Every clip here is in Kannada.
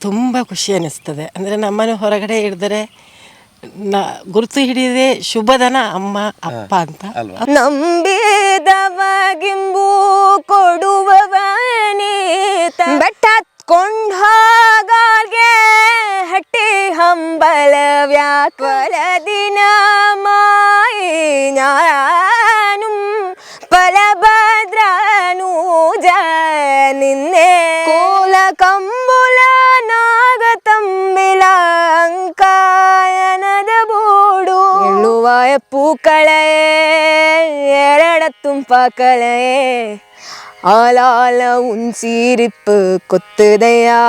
ತುಂಬ ಖುಷಿ ಅನ್ನಿಸ್ತದೆ. ಅಂದರೆ ನಮ್ಮನ್ನು ಹೊರಗಡೆ ಹಿಡಿದರೆ ಗುರುತು ಹಿಡಿಯದೆ ಶುಭದನ ಅಮ್ಮ ಅಪ್ಪ ಅಂತ. ನಂಬಿದವಗಿಂಬು ಕೊಡುವವನೀತ ಬೆಟ್ಟ ಕೊಂಡಾಗೆ ಹಟ್ಟಿ ಹಂಬಲ ವ್ಯಾಕಲ ದಿನ ಮಾಯಿ ಜ್ಞಾನು ಫಲಭದ್ರನು ನಿನ್ನೆ ಕೋಲ ಕಂಬುಲ ನಾಗ ತಂಬಿಲ ಅಂಕಾಯನದ ಬೋಡು ಎಳ್ಳುವ ಪೂಕಳೆ ಎರಡ ತುಂಬ ಕಳೆ ஆளால உன் சீரிப்பு கொத்துதையா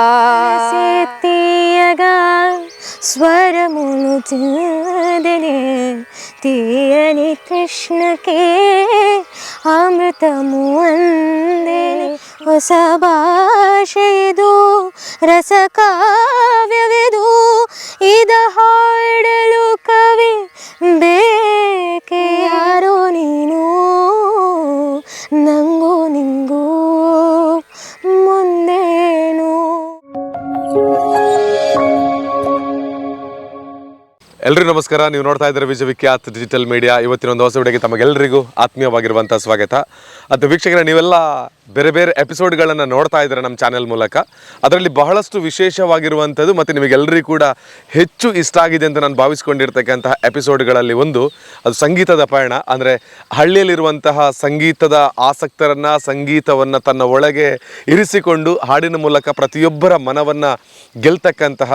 சேத்தியக ஸ்வரமுனு ಚಿಂದನೆ ತೀಯನಿ ಕೃಷ್ಣಕ್ಕೆ ಅಮೃತಮು ಅಂದೇನೆ ಹೊಸ ಭಾಷೆದು ರಸ ಕಾವ್ಯವಿದು ಇದ ಹಾಡಲು ಕವಿ ಬೇಕೆ ಯಾರೋ ನೀನು ನಂಗೂ ನಿಂಗೂ ಮುಂದೇನು. ಎಲ್ರಿಗೂ ನಮಸ್ಕಾರ. ನೀವು ನೋಡ್ತಾ ಇದ್ದಾರೆ ವಿಶ್ವವಿಖ್ಯಾತ ಡಿಜಿಟಲ್ ಮೀಡಿಯಾ. ಇವತ್ತಿನ ಒಂದು ಹೊಸ ವಿಡಿಯೋಗೆ ತಮಗೆಲ್ಲರಿಗೂ ಆತ್ಮೀಯವಾಗಿರುವಂಥ ಸ್ವಾಗತ. ಅದು ವೀಕ್ಷಕರೇ, ನೀವೆಲ್ಲ ಬೇರೆ ಬೇರೆ ಎಪಿಸೋಡ್ಗಳನ್ನು ನೋಡ್ತಾ ಇದ್ದಾರೆ ನಮ್ಮ ಚಾನೆಲ್ ಮೂಲಕ. ಅದರಲ್ಲಿ ಬಹಳಷ್ಟು ವಿಶೇಷವಾಗಿರುವಂಥದ್ದು ಮತ್ತು ನಿಮಗೆಲ್ಲರಿಗೂ ಕೂಡ ಹೆಚ್ಚು ಇಷ್ಟ ಆಗಿದೆ ಅಂತ ನಾನು ಭಾವಿಸ್ಕೊಂಡಿರ್ತಕ್ಕಂತಹ ಎಪಿಸೋಡ್ಗಳಲ್ಲಿ ಒಂದು ಅದು ಸಂಗೀತದ ಪಯಣ. ಅಂದರೆ ಹಳ್ಳಿಯಲ್ಲಿರುವಂತಹ ಸಂಗೀತದ ಆಸಕ್ತರನ್ನು, ಸಂಗೀತವನ್ನು ತನ್ನ ಒಳಗೆ ಇರಿಸಿಕೊಂಡು ಹಾಡಿನ ಮೂಲಕ ಪ್ರತಿಯೊಬ್ಬರ ಮನವನ್ನು ಗೆಲ್ತಕ್ಕಂತಹ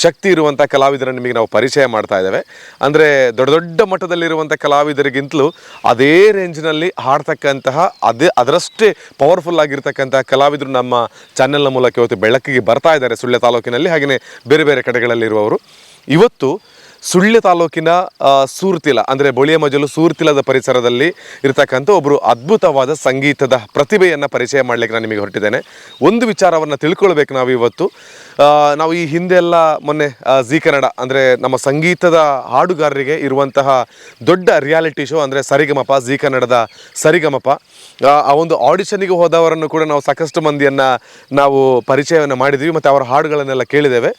ಶಕ್ತಿ ಇರುವಂಥ ಕಲಾವಿದರನ್ನು ನಿಮಗೆ ನಾವು ಪರಿಚಯ ಮಾಡ್ತಾ ಇದ್ದೇವೆ. ಅಂದರೆ ದೊಡ್ಡ ದೊಡ್ಡ ಮಟ್ಟದಲ್ಲಿರುವಂಥ ಕಲಾವಿದರಿಗಿಂತಲೂ ಅದೇ ರೇಂಜ್ನಲ್ಲಿ ಹಾಡ್ತಕ್ಕಂತಹ ಅದರಷ್ಟೇ ಪವರ್ಫುಲ್ ಆಗಿರ್ತಕ್ಕಂಥ ಕಲಾವಿದರು ನಮ್ಮ ಚಾನೆಲ್ನ ಮೂಲಕ ಇವತ್ತು ಬೆಳಕಿಗೆ ಬರ್ತಾ ಇದ್ದಾರೆ ಸುಳ್ಯ ತಾಲೂಕಿನಲ್ಲಿ, ಹಾಗೆಯೇ ಬೇರೆ ಬೇರೆ ಕಡೆಗಳಲ್ಲಿರುವವರು. ಇವತ್ತು ಸುಳ್ಯ ತಾಲೂಕಿನ ಸೂರ್ತಿಲ ಅಂದರೆ ಬೊಳಿಯ ಮಜಲು ಸೂರ್ತಿಲದ ಪರಿಸರದಲ್ಲಿ ಇರತಕ್ಕಂಥ ಒಬ್ಬರು ಅದ್ಭುತವಾದ ಸಂಗೀತದ ಪ್ರತಿಭೆಯನ್ನು ಪರಿಚಯ ಮಾಡಲಿಕ್ಕೆ ನಾನು ನಿಮಗೆ ಹೊರಟಿದ್ದೇನೆ. ಒಂದು ವಿಚಾರವನ್ನು ತಿಳ್ಕೊಳ್ಬೇಕು ನಾವು ಇವತ್ತು. ನಾವು ಈ ಹಿಂದೆ ಎಲ್ಲ ಮೊನ್ನೆ ಜೀ ಕನ್ನಡ ಅಂದರೆ ನಮ್ಮ ಸಂಗೀತದ ಹಾಡುಗಾರರಿಗೆ ಇರುವಂತಹ ದೊಡ್ಡ ರಿಯಾಲಿಟಿ ಶೋ ಅಂದರೆ ಸರಿಗಮಪ, ಜೀ ಕನ್ನಡದ ಸರಿಗಮಪ, ಆ ಒಂದು ಆಡಿಷನ್ನಿಗೆ ಹೋದವರನ್ನು ಕೂಡ ನಾವು ಸಾಕಷ್ಟು ಮಂದಿಯನ್ನು ನಾವು ಪರಿಚಯವನ್ನು ಮಾಡಿದ್ವಿ ಮತ್ತು ಅವರ ಹಾಡುಗಳನ್ನೆಲ್ಲ ಕೇಳಿದ್ದೇವೆ.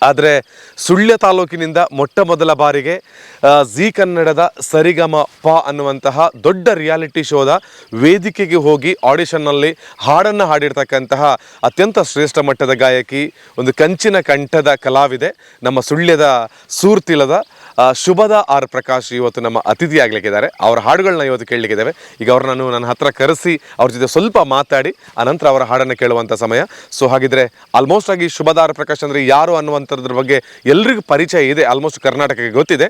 ಆದರೆ ಸುಳ್ಯ ತಾಲೂಕಿನಿಂದ ಮೊಟ್ಟ ಮೊದಲ ಬಾರಿಗೆ ಜೀ ಕನ್ನಡದ ಸರಿಗಮ ಪ ಅನ್ನುವಂತಹ ದೊಡ್ಡ ರಿಯಾಲಿಟಿ ಶೋದ ವೇದಿಕೆಗೆ ಹೋಗಿ ಆಡಿಷನ್ನಲ್ಲಿ ಹಾಡನ್ನು ಹಾಡಿರ್ತಕ್ಕಂತಹ ಅತ್ಯಂತ ಶ್ರೇಷ್ಠ ಮಟ್ಟದ ಗಾಯಕಿ, ಒಂದು ಕಂಚಿನ ಕಂಠದ ಕಲಾವಿದೆ, ನಮ್ಮ ಸುಳ್ಯದ ಸೂರ್ತಿಲದ ಶುಭದ ಆರ್ ಪ್ರಕಾಶ್ ಇವತ್ತು ನಮ್ಮ ಅತಿಥಿ ಆಗಲಿಕ್ಕಿದ್ದಾರೆ. ಅವರ ಹಾಡುಗಳನ್ನ ಇವತ್ತು ಕೇಳಲಿಕ್ಕಿದ್ದೇವೆ. ಈಗ ಅವ್ರನ್ನ ನನ್ನ ಹತ್ರ ಕರೆಸಿ ಅವ್ರ ಜೊತೆ ಸ್ವಲ್ಪ ಮಾತಾಡಿ ಅನಂತರ ಅವರ ಹಾಡನ್ನು ಕೇಳುವಂಥ ಸಮಯ. ಸೊ ಹಾಗಿದ್ರೆ ಆಲ್ಮೋಸ್ಟ್ ಆಗಿ ಶುಭದ ಆರ್ ಪ್ರಕಾಶ್ ಅಂದರೆ ಯಾರು ಅನ್ನುವಂಥದ್ರ ಬಗ್ಗೆ ಎಲ್ರಿಗೂ ಪರಿಚಯ ಇದೆ, ಆಲ್ಮೋಸ್ಟ್ ಕರ್ನಾಟಕಕ್ಕೆ ಗೊತ್ತಿದೆ.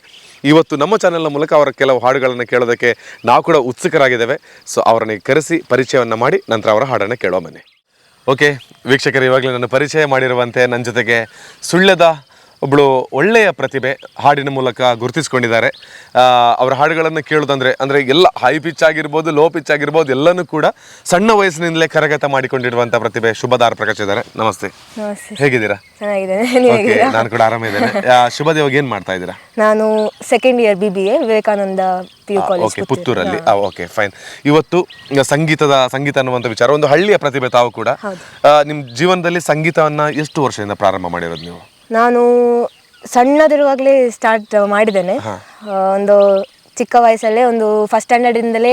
ಇವತ್ತು ನಮ್ಮ ಚಾನೆಲ್ನ ಮೂಲಕ ಅವರ ಕೆಲವು ಹಾಡುಗಳನ್ನು ಕೇಳೋದಕ್ಕೆ ನಾವು ಕೂಡ ಉತ್ಸುಕರಾಗಿದ್ದೇವೆ. ಸೊ ಅವರನ್ನ ಕರೆಸಿ ಪರಿಚಯವನ್ನು ಮಾಡಿ ನಂತರ ಅವರ ಹಾಡನ್ನು ಕೇಳೋ ಮನೆ. ಓಕೆ ವೀಕ್ಷಕರು, ಇವಾಗಲೇ ನನ್ನ ಪರಿಚಯ ಮಾಡಿರುವಂತೆ ನನ್ನ ಜೊತೆಗೆ ಸುಳ್ಯದ ಒಬ್ಬಳು ಒಳ್ಳೆಯ ಪ್ರತಿಭೆ ಹಾಡಿನ ಮೂಲಕ ಗುರುತಿಸ್ಕೊಂಡಿದ್ದಾರೆ. ಅವರ ಹಾಡುಗಳನ್ನು ಕೇಳೋದಂದರೆ ಎಲ್ಲ ಹೈ ಪಿಚ್ ಆಗಿರ್ಬೋದು, ಲೋ ಪಿಚ್ ಆಗಿರ್ಬೋದು, ಎಲ್ಲನೂ ಕೂಡ ಸಣ್ಣ ವಯಸ್ಸಿನಿಂದಲೇ ಕರಗತ ಮಾಡಿಕೊಂಡಿರುವಂಥ ಪ್ರತಿಭೆ ಶುಭದಾರ ಪ್ರಕಾಶ್ ಇದ್ದಾರೆ. ನಮಸ್ತೆ, ಹೇಗಿದ್ದೀರಾ? ಚೆನ್ನಾಗಿದ್ದೇನೆ. ನಾನು ಕೂಡ ಆರಾಮಿದ್ದೇನೆ. ಶುಭದ ಇವಾಗ ಏನು ಮಾಡ್ತಾ ಇದ್ದೀರಾ? ನಾನು second year BBA Vivekananda PU college, okay, ಪುತ್ತೂರಲ್ಲಿ. Okay, fine. ಇವತ್ತು ಸಂಗೀತ ಅನ್ನುವಂಥ ವಿಚಾರ, ಒಂದು ಹಳ್ಳಿಯ ಪ್ರತಿಭೆ ತಾವು ಕೂಡ. ನಿಮ್ಮ ಜೀವನದಲ್ಲಿ ಸಂಗೀತವನ್ನು ಎಷ್ಟು ವರ್ಷದಿಂದ ಪ್ರಾರಂಭ ಮಾಡಿರೋದು ನೀವು? ನಾನು ಸಣ್ಣದಿರುವಾಗಲೇ ಸ್ಟಾರ್ಟ್ ಮಾಡಿದ್ದೇನೆ. ಒಂದು ಚಿಕ್ಕ ವಯಸ್ಸಲ್ಲೇ ಒಂದು ಫಸ್ಟ್ ಸ್ಟ್ಯಾಂಡರ್ಡಿಂದಲೇ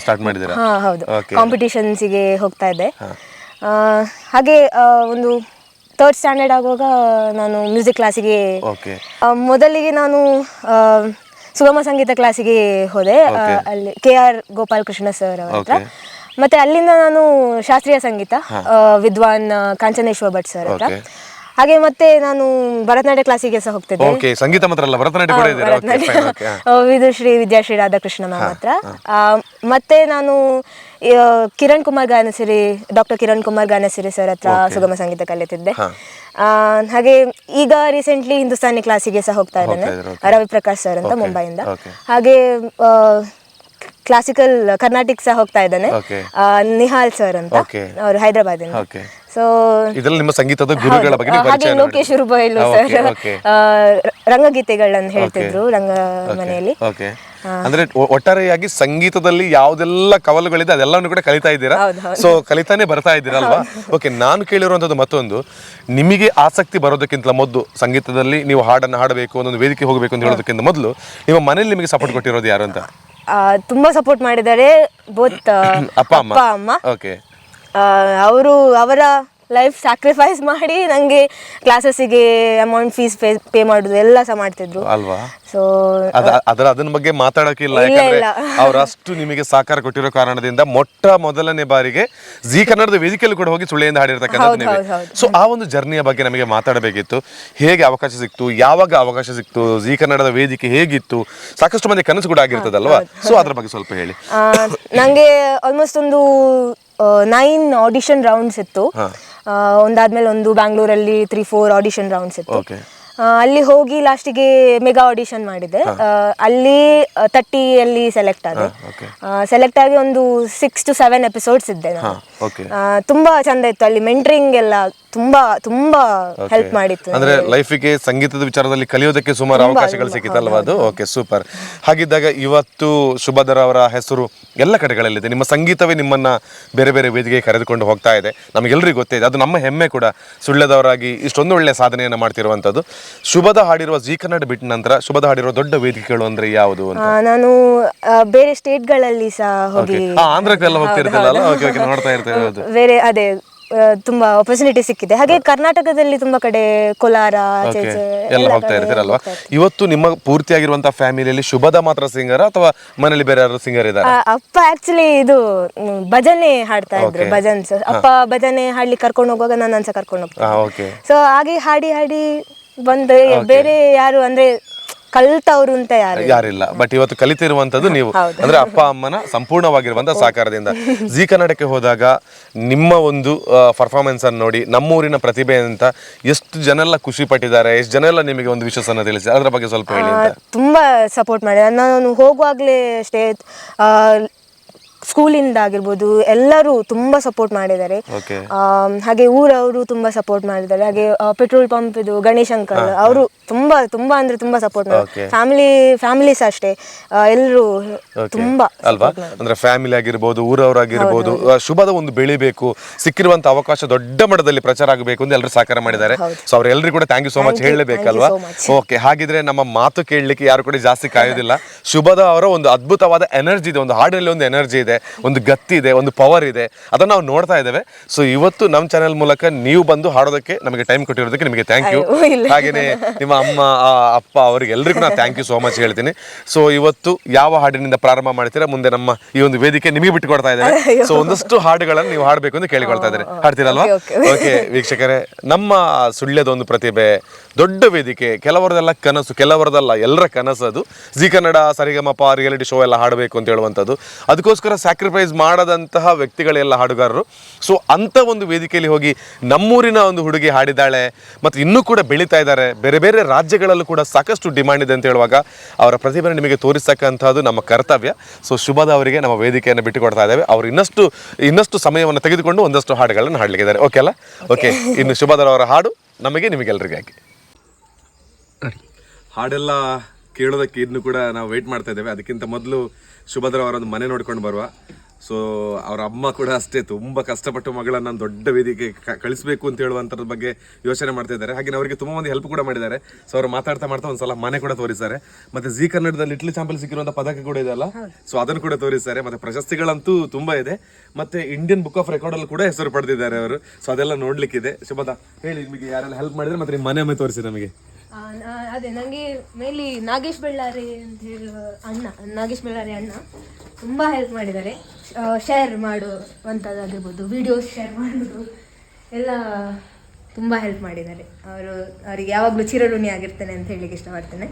ಸ್ಟಾರ್ಟ್ ಮಾಡಿದ್ದೀರಾ? ಹೌದು, ಕಾಂಪಿಟೇಷನ್ಸಿಗೆ ಹೋಗ್ತಾ ಇದ್ದೆ. ಹಾಗೆ ಒಂದು ಥರ್ಡ್ ಸ್ಟ್ಯಾಂಡರ್ಡ್ ಆಗುವಾಗ ನಾನು ಮ್ಯೂಸಿಕ್ ಕ್ಲಾಸಿಗೆ, ಮೊದಲಿಗೆ ನಾನು ಸುಗಮ ಸಂಗೀತ ಕ್ಲಾಸಿಗೆ ಹೋದೆ, ಅಲ್ಲಿ KR ಗೋಪಾಲಕೃಷ್ಣ ಸರ್ ಅವರ ಹತ್ರ. ಮತ್ತೆ ಅಲ್ಲಿಂದ ನಾನು ಶಾಸ್ತ್ರೀಯ ಸಂಗೀತ ವಿದ್ವಾನ್ ಕಾಂಚನೇಶ್ವರ ಭಟ್ ಸರ್ ಹತ್ರ. ಹಾಗೆ ಮತ್ತೆ ನಾನು ಭರತನಾಟ್ಯ ಕ್ಲಾಸಿಗೆ ಸಹ ಹೋಗ್ತಿದ್ದೆ. ಓಕೆ, ಸಂಗೀತ ಮಾತ್ರ ಅಲ್ಲ, ಭರತನಾಟ್ಯ ಕೂಡ ಇದೆ. ವಿದುಶ್ರೀ ವಿದ್ಯಾಶ್ರೀ ರಾಧಾಕೃಷ್ಣ ಮ್ಯಾಮ್ ಹತ್ರ. ಮತ್ತೆ ನಾನು ಕಿರಣ್ ಕುಮಾರ್ ಗಾನಸಿರಿ, ಡಾಕ್ಟರ್ ಕಿರಣ್ ಕುಮಾರ್ ಗಾನಸಿರಿ ಸರ್ ಹತ್ರ ಸುಗಮ ಸಂಗೀತ ಕಲಿತಿದ್ದೆ. ಹಾಗೆ ಈಗ ರೀಸೆಂಟ್ಲಿ ಹಿಂದೂಸ್ತಾನಿ ಕ್ಲಾಸಿಗೆ ಸಹ ಹೋಗ್ತಾ ಇದ್ದೇನೆ, ರವಿ ಪ್ರಕಾಶ್ ಸರ್ ಅಂತ ಮುಂಬೈಯಿಂದ. ಹಾಗೆ ಕ್ಲಾಸಿಕಲ್ ಕರ್ನಾಟಿಕ್ ಸಹ ಹೋಗ್ತಾ ಇದ್ದಾನೆ, ನಿಹಾಲ್ ಸರ್ ಅಂತ, ಅವರು ಹೈದರಾಬಾದಿಂದ. ಸೊ ಇದರಲ್ಲಿ ನಿಮ್ಮ ಸಂಗೀತದ ಗುರುಗಳ ಬಗ್ಗೆ ಹಾಗೆ ಲೋಕೇಶ್ ಉರುಬೈಲು ಸರ್ ರಂಗಗೀತೆಗಳನ್ನ ಹೇಳ್ತಿದ್ರು ರಂಗ ಮನೆಯಲ್ಲಿ. ಅಂದ್ರೆ ಒಟ್ಟಾರೆಯಾಗಿ ಸಂಗೀತದಲ್ಲಿ ಯಾವ್ದೆಲ್ಲ ಕವಲುಗಳಿದೆ ಅದೆಲ್ಲವನ್ನು ಕೂಡ ಕಲಿತಾ ಇದ್ದೀರಾ, ಸೊ ಕಲಿತಾನೆ ಬರ್ತಾ ಇದ್ದೀರಲ್ವಾ. ಓಕೆ, ನಾನು ಕೇಳಿರುವಂತದ್ದು ಮತ್ತೊಂದು, ನಿಮಗೆ ಆಸಕ್ತಿ ಬರೋದಕ್ಕಿಂತ ಮೊದಲು ಸಂಗೀತದಲ್ಲಿ ನೀವು ಹಾಡನ್ನು ಹಾಡಬೇಕು, ಒಂದೊಂದು ವೇದಿಕೆ ಹೋಗಬೇಕು ಅಂತ ಹೇಳೋದಕ್ಕಿಂತ ಮೊದಲು ನಿಮ್ಮ ಮನೇಲಿ ನಿಮಗೆ ಸಪೋರ್ಟ್ ಕೊಟ್ಟಿರೋದು ಯಾರು ಅಂತ? ತುಂಬಾ ಸಪೋರ್ಟ್ ಮಾಡಿದ್ದಾರೆ, ಬೋತ್ ಅಪ್ಪ ಅಮ್ಮ. ಓಕೆ, ಅವರು ಅವರ ಲೈಫ್ ಸ್ಯಾಕ್ರಿಫೈಸ್ ಮಾಡಿ ನನಗೆ ಕ್ಲಾಸಸ್ಸಿಗೆ ಅಮೌಂಟ್ ಫೀಸ್ ಪೇ ಮಾಡೋದು ಎಲ್ಲ ಸಹ ಮಾಡ್ತಿದ್ರು ಅಲ್ವಾ. ಸೊ ಅದನ್ನ ಬಗ್ಗೆ ಮಾತಾಡೋಕ್ಕಿಲ್ಲ, ಯಾಕಂದ್ರೆ ಅವರಷ್ಟು ನಿಮಗೆ ಸಹಕಾರ ಕೊಟ್ಟಿರೋ ಕಾರಣದಿಂದ ಮೊದಲನೇ ಬಾರಿಗೆ ಜಿ ಕನ್ನಡದ ವೇದಿಕೆಯಲ್ಲೂ ಕೂಡ ಹೋಗಿ ಸುಳ್ಳೆಯಿಂದ ಹಾಡಿರ್ತಕ್ಕಂಥದ್ದು. ಸೊ ಆ ಒಂದು ಜರ್ನಿಯ ಬಗ್ಗೆ ನಮಗೆ ಮಾತಾಡಬೇಕಿತ್ತು. ಹೇಗೆ ಅವಕಾಶ ಸಿಕ್ತು, ಯಾವಾಗ ಅವಕಾಶ ಸಿಕ್ತು, ಜಿ ಕನ್ನಡದ ವೇದಿಕೆ ಹೇಗಿತ್ತು, ಸಾಕಷ್ಟು ಮಂದಿ ಕನಸು ಕೂಡ ಆಗಿರ್ತದಲ್ವಾ, ಸೊ ಅದ್ರ ಬಗ್ಗೆ ಸ್ವಲ್ಪ ಹೇಳಿ. ನನಗೆ ಆಲ್ಮೋಸ್ಟ್ ಒಂದು 9 ಆಡಿಷನ್ ರೌಂಡ್ಸ್ ಇತ್ತು. ಒಂದಾದ್ಮೇಲೆ ಒಂದು, ಬ್ಯಾಂಗ್ಳೂರಲ್ಲಿ 3-4 ಆಡಿಷನ್ ರೌಂಡ್ಸ್ ಇತ್ತು. ಅಲ್ಲಿ ಹೋಗಿ ಲಾಸ್ಟಿಗೆ ಮೆಗಾ ಆಡಿಷನ್ ಮಾಡಿದೆ. ಅಲ್ಲಿ 30ಯಲ್ಲಿ ಸೆಲೆಕ್ಟ್ ಆದೆ. ಸೆಲೆಕ್ಟ್ ಆಗಿ ಒಂದು 6 to 7 ಎಪಿಸೋಡ್ಸ್ ಇದ್ದೆ ನಾನು. ತುಂಬಾ ಚಂದ ಇತ್ತು. ಅಲ್ಲಿ ಮೆಂಟರಿಂಗ್ ಎಲ್ಲ ತುಂಬಾ ತುಂಬಾ ಹೆಲ್ಪ್ ಮಾಡಿತ್ತು. ಅಂದ್ರೆ ಲೈಫಿಗೆ ಸಂಗೀತದ ವಿಚಾರದಲ್ಲಿ ಕಲಿಯೋದಕ್ಕೆ ಸುಮಾರು ಅವಕಾಶಗಳು ಸಿಕ್ಕಿತಲ್ವಾ ಅದು. Okay, super. ಹಾಗಿದ್ದಾಗ ಇವತ್ತು ಶುಭಧರ್ ಅವರ ಹೆಸರು ಎಲ್ಲ ಕಡೆಗಳಲ್ಲಿದೆ. ನಿಮ್ಮ ಸಂಗೀತವೇ ನಿಮ್ಮನ್ನ ಬೇರೆ ಬೇರೆ ವೇದಿಕೆಗೆ ಕರೆದುಕೊಂಡು ಹೋಗ್ತಾ ಇದೆ, ನಮಗೆಲ್ಲರಿಗೂ ಗೊತ್ತಿದೆ. ಅದು ನಮ್ಮ ಹೆಮ್ಮೆ ಕೂಡ, ಸುಳ್ಯದವರಾಗಿ ಇಷ್ಟೊಂದು ಒಳ್ಳೆ ಸಾಧನೆಯನ್ನು ಮಾಡ್ತಿರುವಂತದ್ದು. ಶುಭದ ಹಾಡಿರುವ ಜಿ ಕನ್ನಡ ಬಿಟ್ಟ ನಂತರ ಶುಭದ ಹಾಡಿರುವ ದೊಡ್ಡ ವೇದಿಕೆಗಳು ಅಂದ್ರೆ ಯಾವುದು ಅಂತ? ನಾನು ಬೇರೆ ಸ್ಟೇಟ್ಗಳಲ್ಲಿ ಸಹ ಹೋಗಿ, ಆಂಧ್ರಕ್ಕೆಲ್ಲ ಹೋಗ್ತಿರ್ತಲ್ಲ, ನೋಡ್ತಾ ಇರ್ತೇವೆ. ಬೇರೆ ಅದೇ ತುಂಬಾ ಆಪರ್ಚುನಿಟಿ ಸಿಕ್ಕಿದೆ. ಹಾಗೆ ಕರ್ನಾಟಕದಲ್ಲಿ ತುಂಬಾ ಕಡೆ, ಕೋಲಾರ ಎಲ್ಲ ಹೋಗ್ತಾ ಇರ್ತೀರಲ್ವಾ. ಇವತ್ತು ನಿಮ್ಮ ಪೂರ್ತಿಯಾಗಿರುವಂತಹ ಫ್ಯಾಮಿಲಿಯಲ್ಲಿ ಶುಭದ ಮಾತ್ರ ಸಿಂಗರ್ ಅಥವಾ ಮನೇಲಿ ಬೇರೆ ಯಾರು ಸಿಂಗರ್ ಇದ್ದಾರೆ? ಅಪ್ಪ ಆಕ್ಚುಲಿ ಇದು ಭಜನೆ ಹಾಡ್ತಾ ಇದ್ರು, ಭಜನ್ಸ್. ಅಪ್ಪ ಭಜನೆ ಹಾಡ್ಲಿಕ್ಕೆ ಕರ್ಕೊಂಡು ಹೋಗುವಾಗ ನಾನು ಅನ್ಸ ಕರ್ಕೊಂಡು ಹೋಗ್ತೀನಿ. ಸೊ ಹಾಗೆ ಹಾಡಿ ಹಾಡಿ ಬಂದು ಬೇರೆ ಯಾರು ಅಂದ್ರೆ ಕಲ್ತವ್ರು ಅಂತ ಯಾರಿಲ್ಲ. ಬಟ್ ಇವತ್ತು ಕಲಿತಿರುವಂತದ್ದು ನೀವು, ಅಂದ್ರೆ ಅಪ್ಪ ಅಮ್ಮನ ಸಂಪೂರ್ಣವಾಗಿರುವಂತಹ ಸಹಕಾರದಿಂದ. ಜಿ ಕನ್ನಡಕ್ಕೆ ಹೋದಾಗ ನಿಮ್ಮ ಒಂದು ಪರ್ಫಾರ್ಮೆನ್ಸ್ ಅನ್ನು ನೋಡಿ ನಮ್ಮೂರಿನ ಪ್ರತಿಭೆ ಅಂತ ಎಷ್ಟು ಜನ ಎಲ್ಲ ಖುಷಿ ಪಟ್ಟಿದ್ದಾರೆ, ಎಷ್ಟು ಜನ ಎಲ್ಲ ನಿಮಗೆ ಒಂದು ವಿಶ್ವಾಸನ ತಿಳಿಸಿ, ಅದರ ಬಗ್ಗೆ ಸ್ವಲ್ಪ ಹೇಳಿ. ತುಂಬಾ ಸಪೋರ್ಟ್ ಮಾಡಿದ್ದಾರೆ. ನಾನು ಹೋಗುವಾಗ್ಲೇ ಅಷ್ಟೇ, ಸ್ಕೂಲಿಂದ ಆಗಿರ್ಬೋದು ಎಲ್ಲರೂ ತುಂಬಾ ಸಪೋರ್ಟ್ ಮಾಡಿದ್ದಾರೆ. ಹಾಗೆ ಊರವರು ತುಂಬಾ ಸಪೋರ್ಟ್ ಮಾಡಿದ್ದಾರೆ. ಹಾಗೆ ಪೆಟ್ರೋಲ್ ಪಂಪ್ ಇದು ಗಣೇಶ್ ಅಂಕಲ್ ಅವರು ತುಂಬಾ ತುಂಬಾ ಅಂದ್ರೆ ತುಂಬಾ ಸಪೋರ್ಟ್ ಮಾಡಿದ್ದಾರೆ. ಫ್ಯಾಮಿಲೀಸ್ ಅಷ್ಟೇ ಎಲ್ಲರೂ ತುಂಬಾ ಅಲ್ವಾ. ಅಂದ್ರೆ ಫ್ಯಾಮಿಲಿ ಆಗಿರ್ಬೋದು, ಊರವರಾಗಿರ್ಬೋದು, ಶುಭದ ಒಂದು ಬೆಳಿಬೇಕು, ಸಿಕ್ಕಿರುವಂತ ಅವಕಾಶ ದೊಡ್ಡ ಮಟ್ಟದಲ್ಲಿ ಪ್ರಚಾರ ಆಗಬೇಕು ಅಂತ ಎಲ್ಲರೂ ಸಹಕಾರ ಮಾಡಿದ್ದಾರೆ. ಸೊ ಅವರೆಲ್ಲರಿಗೂ ಕೂಡ ಥ್ಯಾಂಕ್ ಯು ಸೋ ಮಚ್ ಹೇಳಬೇಕಲ್ವಾ. ಓಕೆ, ಹಾಗಿದ್ರೆ ನಮ್ಮ ಮಾತು ಕೇಳಲಿಕ್ಕೆ ಯಾರು ಕೂಡ ಜಾಸ್ತಿ ಕಾಯೋದಿಲ್ಲ. ಶುಭದ ಅವರ ಒಂದು ಅದ್ಭುತವಾದ ಎನರ್ಜಿ ಇದೆ, ಒಂದು ಹಾಡಿನಲ್ಲಿ ಒಂದು ಎನರ್ಜಿ ಇದೆ, ಒಂದು ಗತ್ತಿ ಇದೆ, ಒಂದು ಪವರ್ ಇದೆ, ಅದನ್ನ ನಾವು ನೋಡ್ತಾ ಇದ್ದೇವೆ. ಸೊ ಇವತ್ತು ನಮ್ಮ ಚಾನೆಲ್ ಮೂಲಕ ನೀವು ಬಂದು ಹಾಡೋದಕ್ಕೆ ನಮಗೆ ಟೈಮ್ ಕೊಟ್ಟಿರೋದಕ್ಕೆ ನಿಮಗೆ ಥ್ಯಾಂಕ್ ಯು. ಹಾಗೇನೆ ನಿಮ್ಮ ಅಮ್ಮ ಅಪ್ಪ ಅವರಿಗೆ ಎಲ್ರಿಗೂ ನಾನು ಥ್ಯಾಂಕ್ ಯು ಸೋ ಮಚ್ ಹೇಳ್ತೀನಿ. ಸೊ ಇವತ್ತು ಯಾವ ಹಾಡಿನಿಂದ ಪ್ರಾರಂಭ ಮಾಡ್ತೀರಾ, ಮುಂದೆ ನಮ್ಮ ಈ ಒಂದು ವೇದಿಕೆ ನಿಮಗೆ ಬಿಟ್ಟು ಕೊಡ್ತಾ ಇದ್ದೇವೆ. ಸೊ ಒಂದಷ್ಟು ಹಾಡುಗಳನ್ನು ನೀವು ಹಾಡಬೇಕು ಅಂತ ಕೇಳಿಕೊಳ್ತಾ ಇದ್ದಾರೆ, ಹಾಡ್ತೀರಲ್ವಾ? ಓಕೆ ವೀಕ್ಷಕರೇ, ನಮ್ಮ ಸುಳ್ಯದ ಒಂದು ಪ್ರತಿಭೆ, ದೊಡ್ಡ ವೇದಿಕೆ, ಕೆಲವರದೆಲ್ಲ ಕನಸು, ಕೆಲವರದಲ್ಲ ಎಲ್ಲರ ಕನಸದು ಜಿ ಕನ್ನಡ ಸರಿಗಮಪ ರಿಯಾಲಿಟಿ ಶೋ ಎಲ್ಲ ಹಾಡಬೇಕು ಅಂತ ಹೇಳುವಂಥದ್ದು. ಅದಕ್ಕೋಸ್ಕರ ಸ್ಯಾಕ್ರಿಫೈಸ್ ಮಾಡದಂತಹ ವ್ಯಕ್ತಿಗಳೆಲ್ಲ ಹಾಡುಗಾರರು. ಸೊ ಅಂಥ ಒಂದು ವೇದಿಕೆಯಲ್ಲಿ ಹೋಗಿ ನಮ್ಮೂರಿನ ಒಂದು ಹುಡುಗಿ ಹಾಡಿದ್ದಾಳೆ ಮತ್ತು ಇನ್ನೂ ಕೂಡ ಬೆಳೀತಾ ಇದ್ದಾರೆ. ಬೇರೆ ಬೇರೆ ರಾಜ್ಯಗಳಲ್ಲೂ ಕೂಡ ಸಾಕಷ್ಟು ಡಿಮ್ಯಾಂಡ್ ಇದೆ ಅಂತ ಹೇಳುವಾಗ ಅವರ ಪ್ರತಿಭೆಯನ್ನು ನಿಮಗೆ ತೋರಿಸ್ತಕ್ಕಂಥದ್ದು ನಮ್ಮ ಕರ್ತವ್ಯ. ಸೊ ಶುಭದ ಅವರಿಗೆ ನಮ್ಮ ವೇದಿಕೆಯನ್ನು ಬಿಟ್ಟುಕೊಡ್ತಾ ಇದ್ದೇವೆ. ಅವರು ಇನ್ನಷ್ಟು ಸಮಯವನ್ನು ತೆಗೆದುಕೊಂಡು ಒಂದಷ್ಟು ಹಾಡುಗಳನ್ನು ಹಾಡಲಿಕ್ಕಿದ್ದಾರೆ. ಓಕೆ ಅಲ್ಲ? ಓಕೆ, ಇನ್ನು ಶುಭದವರ ಹಾಡು ನಮಗೆ ನಿಮಗೆಲ್ಲರಿಗಾಗಿ. ಹಾಡೆಲ್ಲ ಕೇಳೋದಕ್ಕೆ ಇನ್ನು ಕೂಡ ನಾವು ವೆಯ್ಟ್ ಮಾಡ್ತಾ ಇದ್ದೇವೆ. ಅದಕ್ಕಿಂತ ಮೊದಲು ಶುಭದ್ರ ಅವರೊಂದು ಮನೆ ನೋಡ್ಕೊಂಡು ಬರುವ. ಸೊ ಅವರ ಅಮ್ಮ ಕೂಡ ಅಷ್ಟೇ ತುಂಬ ಕಷ್ಟಪಟ್ಟು ಮಗಳನ್ನ ದೊಡ್ಡ ವೇದಿಕೆ ಕಳಿಸ್ಬೇಕು ಅಂತ ಹೇಳುವಂಥದ್ರ ಬಗ್ಗೆ ಯೋಚನೆ ಮಾಡ್ತಾ ಇದ್ದಾರೆ. ಹಾಗೆ ಅವರಿಗೆ ತುಂಬ ಮಂದಿ ಹೆಲ್ಪ್ ಕೂಡ ಮಾಡಿದ್ದಾರೆ. ಸೊ ಅವರು ಮಾತಾಡ್ತಾ ಒಂದ್ಸಲ ಮನೆ ಕೂಡ ತೋರಿಸ್ತಾರೆ. ಮತ್ತೆ ಜಿ ಕನ್ನಡದಲ್ಲಿ ಲಿಟ್ಲ್ ಚಾಂಪಿಯನ್ ಸಿಕ್ಕಿರುವಂಥ ಪದಕ ಕೂಡ ಇದೆಯಲ್ಲ, ಸೊ ಅದನ್ನು ಕೂಡ ತೋರಿಸ್ತಾರೆ. ಮತ್ತೆ ಪ್ರಶಸ್ತಿಗಳಂತೂ ತುಂಬಾ ಇದೆ. ಮತ್ತೆ ಇಂಡಿಯನ್ ಬುಕ್ ಆಫ್ ರೆಕಾರ್ಡ್ ಅಲ್ಲಿ ಕೂಡ ಹೆಸರು ಪಡೆದಿದ್ದಾರೆ ಅವರು. ಸೊ ಅದೆಲ್ಲ ನೋಡ್ಲಿಕ್ಕಿದೆ. ಶುಭದ ಹೇಳಿ, ನಿಮಗೆ ಯಾರೆಲ್ಲ ಹೆಲ್ಪ್ ಮಾಡಿದ್ರೆ ಮತ್ತೆ ನಿಮ್ಮ ಮನೆ ತೋರಿಸಿ ನಮಗೆ. ಅದೇ ನನಗೆ ಮೇಲಿ ನಾಗೇಶ್ ಬೆಳ್ಳಾರಿ ಅಂತ ಹೇಳುವ ನಾಗೇಶ್ ಬೆಳ್ಳಾರಿ ಅಣ್ಣ ತುಂಬ ಹೆಲ್ಪ್ ಮಾಡಿದ್ದಾರೆ. ಶೇರ್ ಮಾಡುವಂಥದ್ದಾಗಿರ್ಬೋದು, ವಿಡಿಯೋಸ್ ಶೇರ್ ಮಾಡೋದು ಎಲ್ಲ ತುಂಬ ಹೆಲ್ಪ್ ಮಾಡಿದ್ದಾರೆ. ಅವರಿಗೆ ಯಾವಾಗಲೂ ಚಿರಋಣಿ ಆಗಿರ್ತೇನೆ ಅಂತ ಹೇಳಲಿಕ್ಕೆ ಇಷ್ಟಪಡ್ತೇನೆ.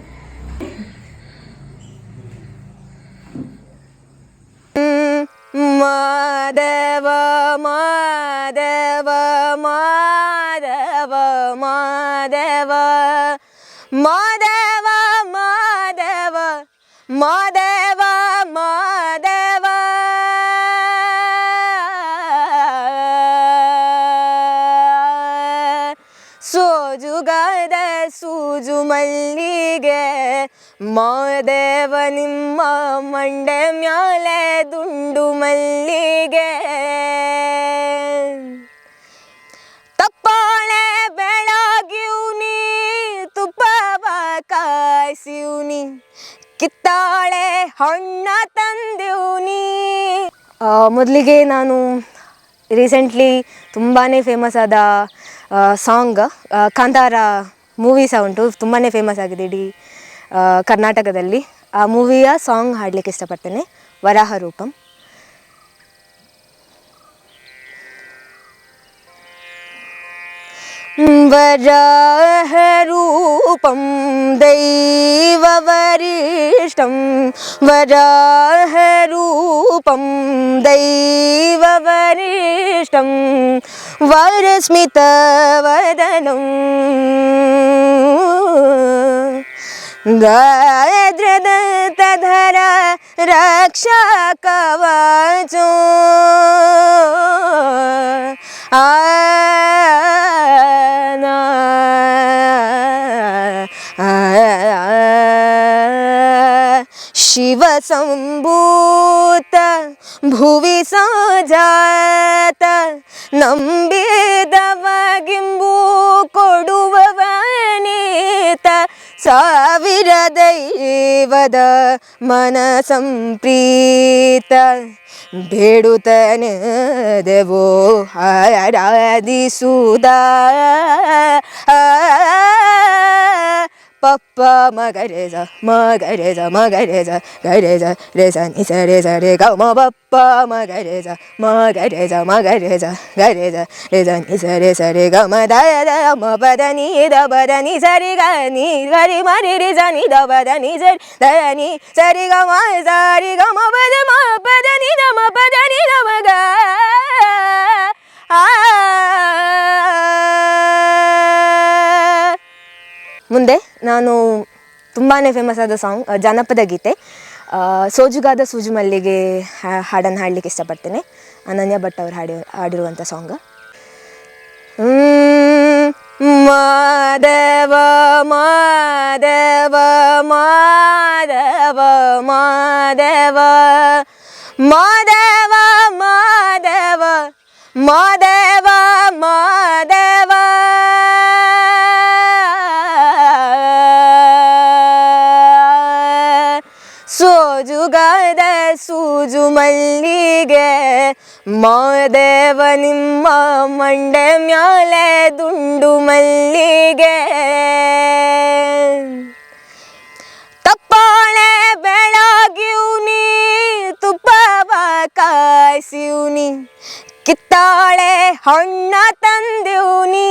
ಮಾಧವ ಮಾಧವ ಮಾಧವ ಮಾಧವ ಮಾಧವ ಮಾಧವ ಮಾಧವ ಮಾಧವ ಸೋಜುಗಾದ ಸೂಜು ಮಲ್ಲಿಗೆ ಮಾದೇವ ನಿಮ್ಮ ಮಂಡೆ ಮ್ಯಾಲೆ ದುಂಡು ಮಲ್ಲಿಗೆ ತಪ್ಪಾಳೆ ಬೆಳಗ್ಯೂನಿ ತುಪ್ಪವ ಕಾಯಿಸಿವ್ನಿ ಕಿತ್ತಾಳೆ ಹಣ್ಣ ತಂದಿವ್ನಿ. ಮೊದಲಿಗೆ ನಾನು ರೀಸೆಂಟ್ಲಿ ತುಂಬಾ ಫೇಮಸ್ ಆದ ಸಾಂಗ್ ಕಾಂತಾರ ಮೂವಿ ಸಹ ಉಂಟು, ತುಂಬಾ ಫೇಮಸ್ ಆಗಿದೆ ಇಡೀ ಕರ್ನಾಟಕದಲ್ಲಿ. ಆ ಮೂವಿಯ ಸಾಂಗ್ ಹಾಡಲಿಕ್ಕೆ ಇಷ್ಟಪಡ್ತೇನೆ, ವರಾಹ ರೂಪಂ. ವರಾಹ ರೂಪಂ ದೈವವರಿಷ್ಟಂ ವರಾಹ ರೂಪಂ ದೈವವರಿಷ್ಟಂ ವರಸ್ಮಿತವದನಂ ಗಾಯದ್ರದತ್ತಧರ ರಕ್ಷಕವಚೋ ಶಿವ ಸಂಭೂತ ಭುವಿ ಸಜಾತ ನಂಬಿದವಗಿಂಬು ಕೊಡುವವನೀತ ಸಾವಿರ ದೈವದ ಮನ ಸಂಪ್ರೀತ ಬೇಡುತ್ತನೆ ದೇವೋ ಆರಾಧಿಸುವುದ ಪಪ್ಪ ಮಗರೇಜ ಮಗರೇಜ ಮಗರೇಜ ಗರೇಜ ರೇಜ ನಿಸ ರೇಜ ರೇ ಗ ಮ ಪಪ್ಪ ಮಗರೇಜ ಮಗರೇಜ ಮಗರೇಜ ಗರೇಜ ರೇಜ ನಿಸ ರೇಸ ರೇ ಗ ಮ ದ ಮ ಪದ ನೀ ದ ಪದ ನಿ ಸರಿ ಗ ನೀ ಗರಿ ಮರಿ ರಿ ಜ ನಿ ದ ಪದ ನಿ ಸರಿ ದ ನಿ ಸರಿ ಗ ಮ ಸರಿ ಗ ಮ ಪದ ನಿ ದ ಮ ಪದ ನಿ ದ ಮ ಗ ಮುಂದೆ ನಾನು ತುಂಬಾ ಫೇಮಸ್ ಆದ ಸಾಂಗ್ ಜಾನಪದ ಗೀತೆ ಸೋಜುಗಾದ ಸೂಜು ಮಲ್ಲಿಗೆ ಹಾಡನ್ನು ಹಾಡಲಿಕ್ಕೆ ಇಷ್ಟಪಡ್ತೇನೆ. ಅನನ್ಯ ಭಟ್ ಅವರು ಹಾಡಿರುವಂಥ ಸಾಂಗ್. ಮಾಧವ ಮಾಧವ ಮಾಧವ ಮಾಧವ ಮಾಧವ ಮಾಧವ ಮಾಧವ ಮಾಧವ ಸೋಜುಗಾದ ಸೂಜು ಮಲ್ಲಿಗೆ ಮಾದೇವ ನಿಮ್ಮ ಮಂಡೆ ಮ್ಯಾಲೆ ದುಂಡು ಮಲ್ಲಿಗೆ ತಪ್ಪಾಳೆ ಬೆಳಗ್ಯೂನಿ ತುಪ್ಪವ ಕಾಯಿಸಿವ್ನಿ ಕಿತ್ತಾಳೆ ಹಣ್ಣ ತಂದಿವ್ನಿ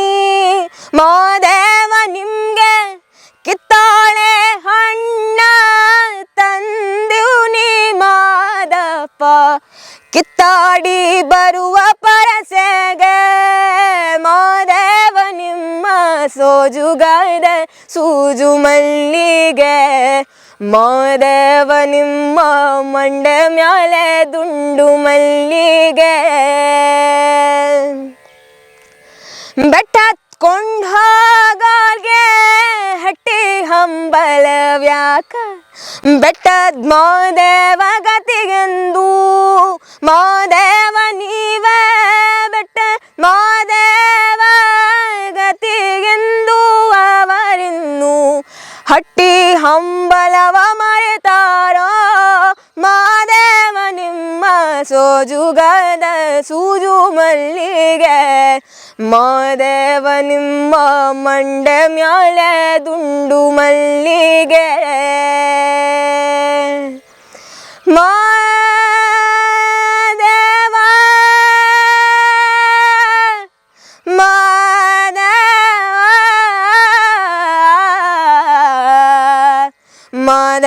ಮಾದೇವ ನಿಮ್ಗೆ ಕಿತ್ತಾಳೆ ಹಣ್ಣ ತಂದಿವ್ನಿ ಮಾದಪ್ಪ ಕಿತ್ತಾಡಿ ಬರುವ ಪರಸೆಗೆ ಮಾದೇವ ನಿಮ್ಮ ಸೋಜುಗಾದ ಸೂಜು ಮಲ್ಲಿಗೆ ಮಾದೇವ ನಿಮ್ಮ ಮಂಡೆ ಮ್ಯಾಲೆ ದುಂಡು ಮಲ್ಲಿಗೆ ಬೆಟ್ಟ ಕೊಂಡ್ ಹೋಗೋರ್ಗೆ ಹಟ್ಟಿ ಹಂಬಲವ್ಯಾಕ ಬೆಟ್ಟದ ಮಾದೇವ ಗತಿಗೆಂದು ಮಾದೇವ ನೀವೇ ಬೆಟ್ಟ ಮಾದೇವ ಗತಿಗೆಂದು ಅವರಿನ್ನು ಹಟ್ಟಿ ಹಂಬಲವ ಮರೆತಾರೋ ಮಾದೇವ ನಿಮ್ಮ ಸೋಜುಗಾದ ಸೂಜು ಮಲ್ಲಿಗೆ ಮಾದೇವ ನಿಮ್ಮ ಮಂಡೆ ಮ್ಯಾಲೆ ದುಂಡು ಮಲ್ಲಿಗೆ ಮಾದೇವ ಮಾದೇವ ಮಾದೇವ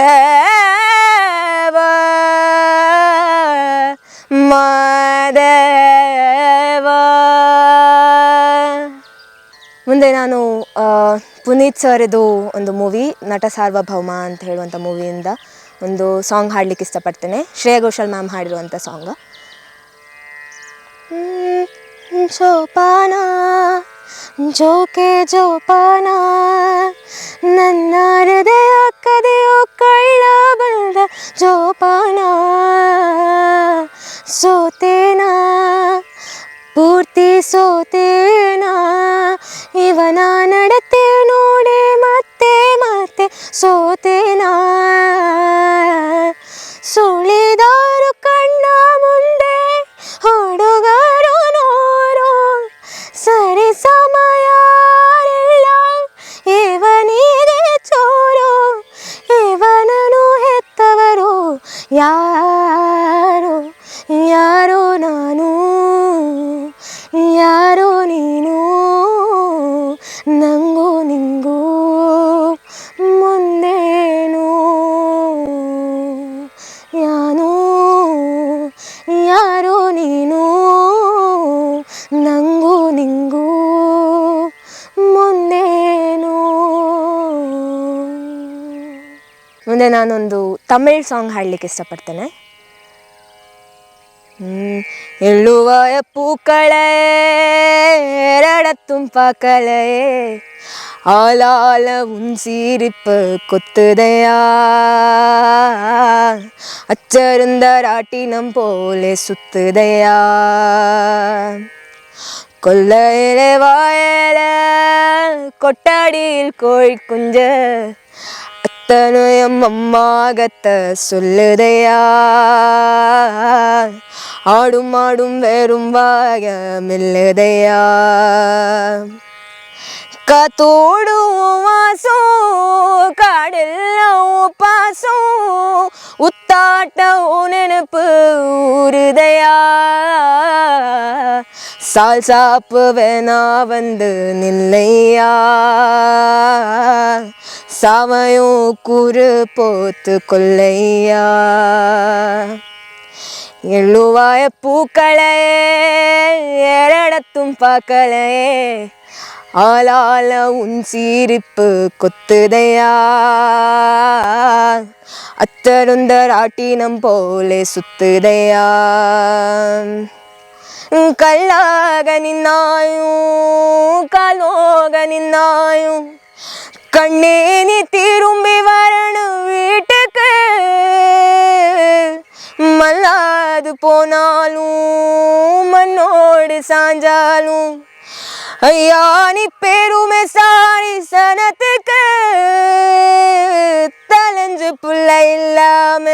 ಮಾದೇವ. ಮುಂದೆ ನಾನು ಪುನೀತ್ ಸರ್ದು ಒಂದು ಮೂವಿ ನಟ ಸಾರ್ವಭೌಮ ಅಂತ ಹೇಳುವಂಥ ಮೂವಿಯಿಂದ ಒಂದು ಸಾಂಗ್ ಹಾಡಲಿಕ್ಕೆ ಇಷ್ಟಪಡ್ತೇನೆ. ಶ್ರೇಯಾ ಘೋಷಾಲ್ ಮ್ಯಾಮ್ ಹಾಡಿರುವಂಥ ಸಾಂಗ್. ಸೋಪಾನ ಜೋಕೆ ಜೋಪಾನ ನನ್ನ ಹೃದಯ ಕದೆಯೋ ಕಳ್ಳ ಬಂದ ಜೋಪಾನ ಸೋತೇನಾ ಪೂರ್ತಿ ಸೋತೇನಾ ಇವನ ನಡತೆ ನೋಡೆ ಮತ್ತೆ ಮತ್ತೆ ಸೋತೇನಾ ಸುಳಿದಾರು ಕಣ್ಣ ಮುಂದೆ ಹುಡುಗರು ನೋರು ಸರಿ ಸಮಯ ಇಲ್ಲ ಇವನಿಗೆ ಚೋರು ಇವನನು ಹೆತ್ತವರು ಯಾರು ಯಾರೋ ನಾನು ಯಾರೋ ನೀನು ನಂಗೂ ನಿಂಗೂ ಮುಂದೇನು ಯಾನು ಯಾರೋ ನೀನು ನಂಗೂ ನಿಂಗೂ ಮುಂದೇನು. ಮುಂದೆ ನಾನೊಂದು ತಮಿಳ್ ಸಾಂಗ್ ಹಾಡಲಿಕ್ಕೆ ಇಷ್ಟಪಡ್ತೇನೆ. ಎಳ್ಳುವಾಯ பூக்களே ಎರಡத்தும் பார்க்கலையே ஆளால உன் சிரிப்பு கொத்துதையா அச்சருந்த ராட்டினம் போலே சுத்துதையா கொல்லையிலே வாயல கொட்டாடியில் கோழி குஞ்ச அத்தனையும் அம்மாகத்த சொல்லுதையா ஆடும் ஆடும் வேறும் வாய மெல்லுதையா காத்தோடு வாசம் காடெல்ல பாசம் உத்தாட்ட நெனப்பு ஊறுதையா சால் சாப்பு வேணா வந்து நில்லையா சாவையும் கூறு போத்து கொல்லையா எள்ளுவாய பூக்களே ಎರಡத்தும் பார்க்கலையே ஆளால உன் சிரிப்பு கொத்துதையா அத்தருந்த ராட்டினம் போலே சுத்துதையா கல்லாக நின்னாயும் காலோக நின்னாயும் கண்ணே நீ திரும்பி வரணும் வீட்டுக்கு மல்லாது போனாலும் மண்ணோடு சாஞ்சாலும் ஐயா நீ பெருமை சாரி சனத்துக்கு தலைஞ்சு புள்ள இல்லாம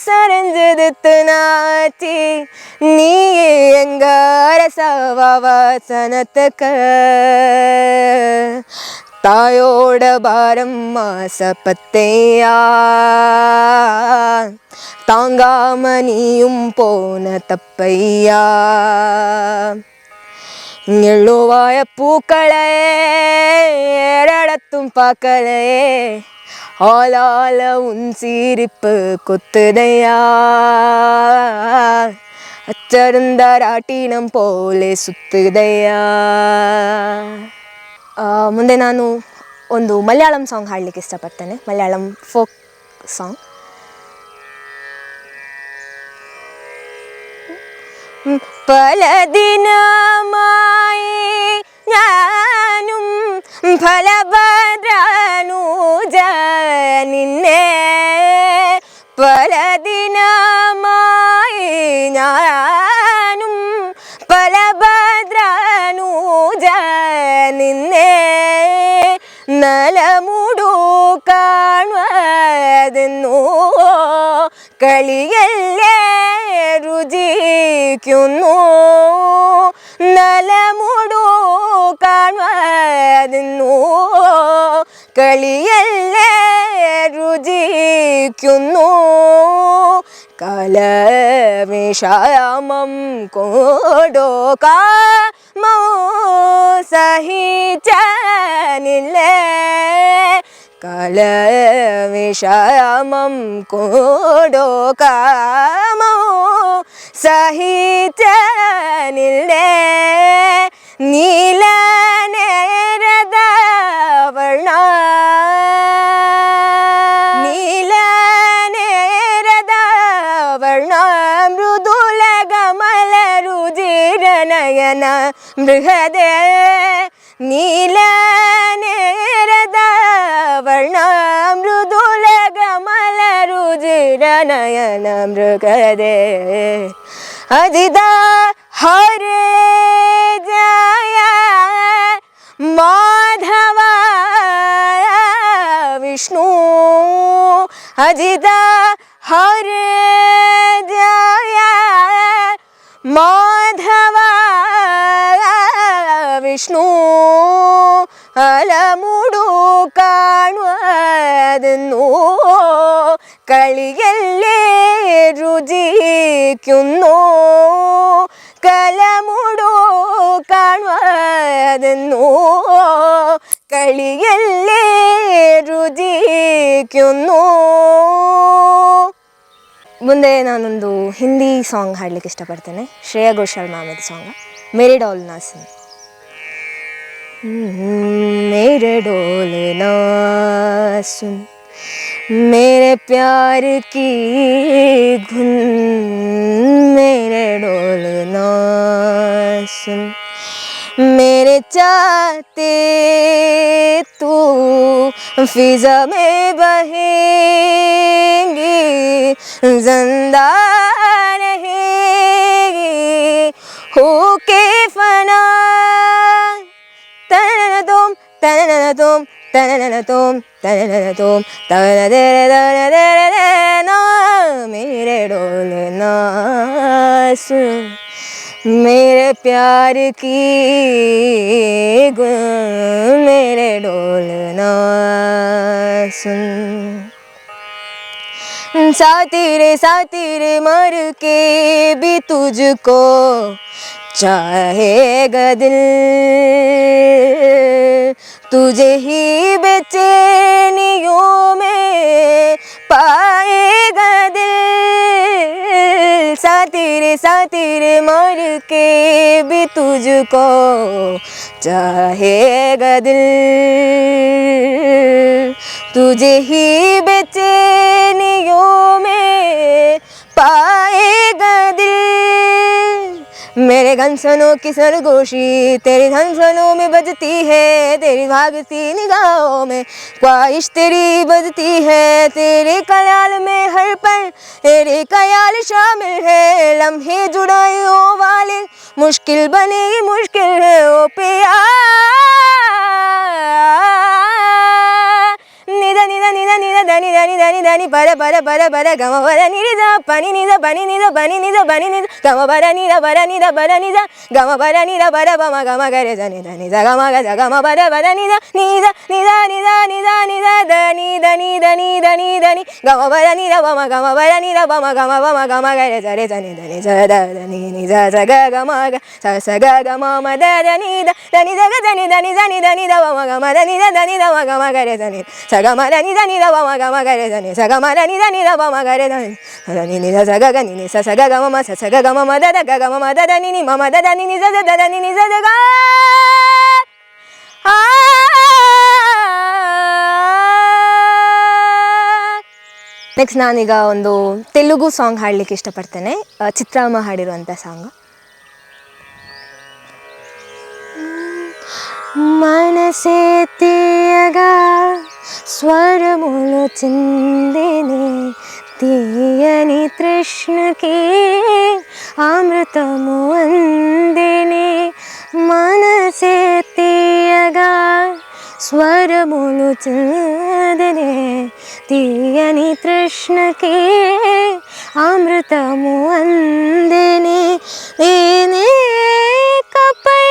சரைஞ்சது நாச்சி நீ எங்க அரசவாவா சனத்துக்கு தாயோட பாரம் மாசப்பத்தையா தாங்காம நீயும் போன தப்பையா எள்ளுவாய பூக்களே ಎರಡத்தும் பார்க்கலையே ஆளால உன் சிரிப்பு கொத்துதையா அச்சருந்த ராட்டினம் போலே ಸುತ್ತುದೆಯಾ. ಮುಂದೆ ನಾನು ಒಂದು ಮಲಯಾಳಂ ಸಾಂಗ್ ಹಾಡಲಿಕ್ಕೆ ಇಷ್ಟಪಡ್ತೇನೆ, ಮಲಯಾಳಂ ಫೋಕ್ ಸಾಂಗ್. പല ദിനമായി ഞാനും ഫലഭദ്രനൂജ നിന്നെ പല ദിനമായി ഞാനും ഫലഭദ്രനൂജ നിന്നെ നലമുടു കാണുവതെന്നോ കളിയല്ലേ രുചിക്കുന്നു നലമുടു കാണുവതെന്നോ കളിയല്ലേ രുചിക്കുന്നു കലവിഷയമം കൊടോ കാമോ സഹിച്ചനില്ലേ കലവിഷയമം കൊടോ കാമോ സഹിച്ചനില്ലേ നീല നേരദ വർണ്ണ നീല നേരദ ವರ್ಣ ಮೃದುಲ ಗಮಲ ರುಜಿರ ನಯನ ಬೃಹದೇ ನೀಲ ನೇರದ ವರ್ಣ ಮೃದುಲ ಗಮಲ ರುಜಿರ ನಯನ ಮೃಗದೆ ಅದಿದ ಹರೇ ಜಯ ಮಾಧವ ವಿಷ್ಣು ಅಜಿತ ಹರೇ ಜಯ ಮಾಧವ ವಿಷ್ಣು ಅಲಮುಡು ಕಾಣುವುದನ್ನು കളിയല്ലേ രുചിക്കുന്നു കലമുടോ കാണുവതെന്നു കളിയല്ലേ രുചിക്കുന്നു. ಮುಂದೆ ನಾನೊಂದು ಹಿಂದಿ ಸಾಂಗ್ ಹಾಡಲಿಕ್ಕೆ ಇಷ್ಟಪಡ್ತೇನೆ. ಶ್ರೇಯಾ ಘೋಷಾಲ್ ಮ್ಯಾಮದ ಸಾಂಗ್ ಮೇರೆ ಡೋಲ್ನಾ ಸುನ್. मेरे डोलना सुन मेरे प्यार की धुन मेरे डोलना सुन मेरे चाहते तू फिजा में बहेंगी जिंदा रहेगी होके फना तननतुम तननतुम तननतुम तननतुम तननतुम मेरे डोलना सुन मेरे प्यार की गुन मेरे डोलना सुन. साथी रे मर के भी तुझको चाहेगा दिल तुझे ही बेचैनियों में पाएगा दिल. साथी रे मर के भी तुझको चाहेगा दिल तुझे ही बेचैनियों में पाएगा दिल. मेरे घनसनों की सरगोशी तेरी धनसनों में बजती है तेरी भागती निगाहों में ख्वाहिश तेरी बजती है तेरे ख्याल में हर पल तेरे ख्याल शामिल है लम्हे जुड़ाए ओ वाले मुश्किल बनेगी मुश्किल है ओ पिया निदा निदा निदा निदा धनी धनी धनी धनी पर पर पर पर गम वर निदा pani निदा बनी निदा बनी निदा बनी निदा गम वर निदा गम वर निदा बर बम गम करे जनी धनी गम गम बर बर निदा निदा निदा निदा निदा निदा धनी धनी धनी धनी धनी गम वर निदा बम गम वर निदा बम गम करे जरे जनी धनी ज धनी निदा ज ग गम स ग गम म द धनी धनी ज ग धनी धनी धनी धनी द बम गम धनी धनी द गम करे जनी सगमरा नि धनी द बम गम करे धनी सगमरा नि धनी द बम करे धनी धनी नि स ग ग नि स स ग ग म स स ग ग म द द ग ग म द द नि म द द नि ज ज द द नि ज ज ग ನೆಕ್ಸ್ಟ್ ನಾನೀಗ ಒಂದು ತೆಲುಗು ಸಾಂಗ್ ಹಾಡಲಿಕ್ಕೆ ಇಷ್ಟಪಡ್ತೇನೆ. ಚಿತ್ರಾಮ್ಮ ಹಾಡಿರುವಂಥ ಸಾಂಗ್. మనసే తీయగా స్వరములు చిందిని తీయని తృష్ణకి అమృతము అందిని మనసే తీయగా స్వరములు చిందిని తీయని తృష్ణకి అమృతము అందిని కపై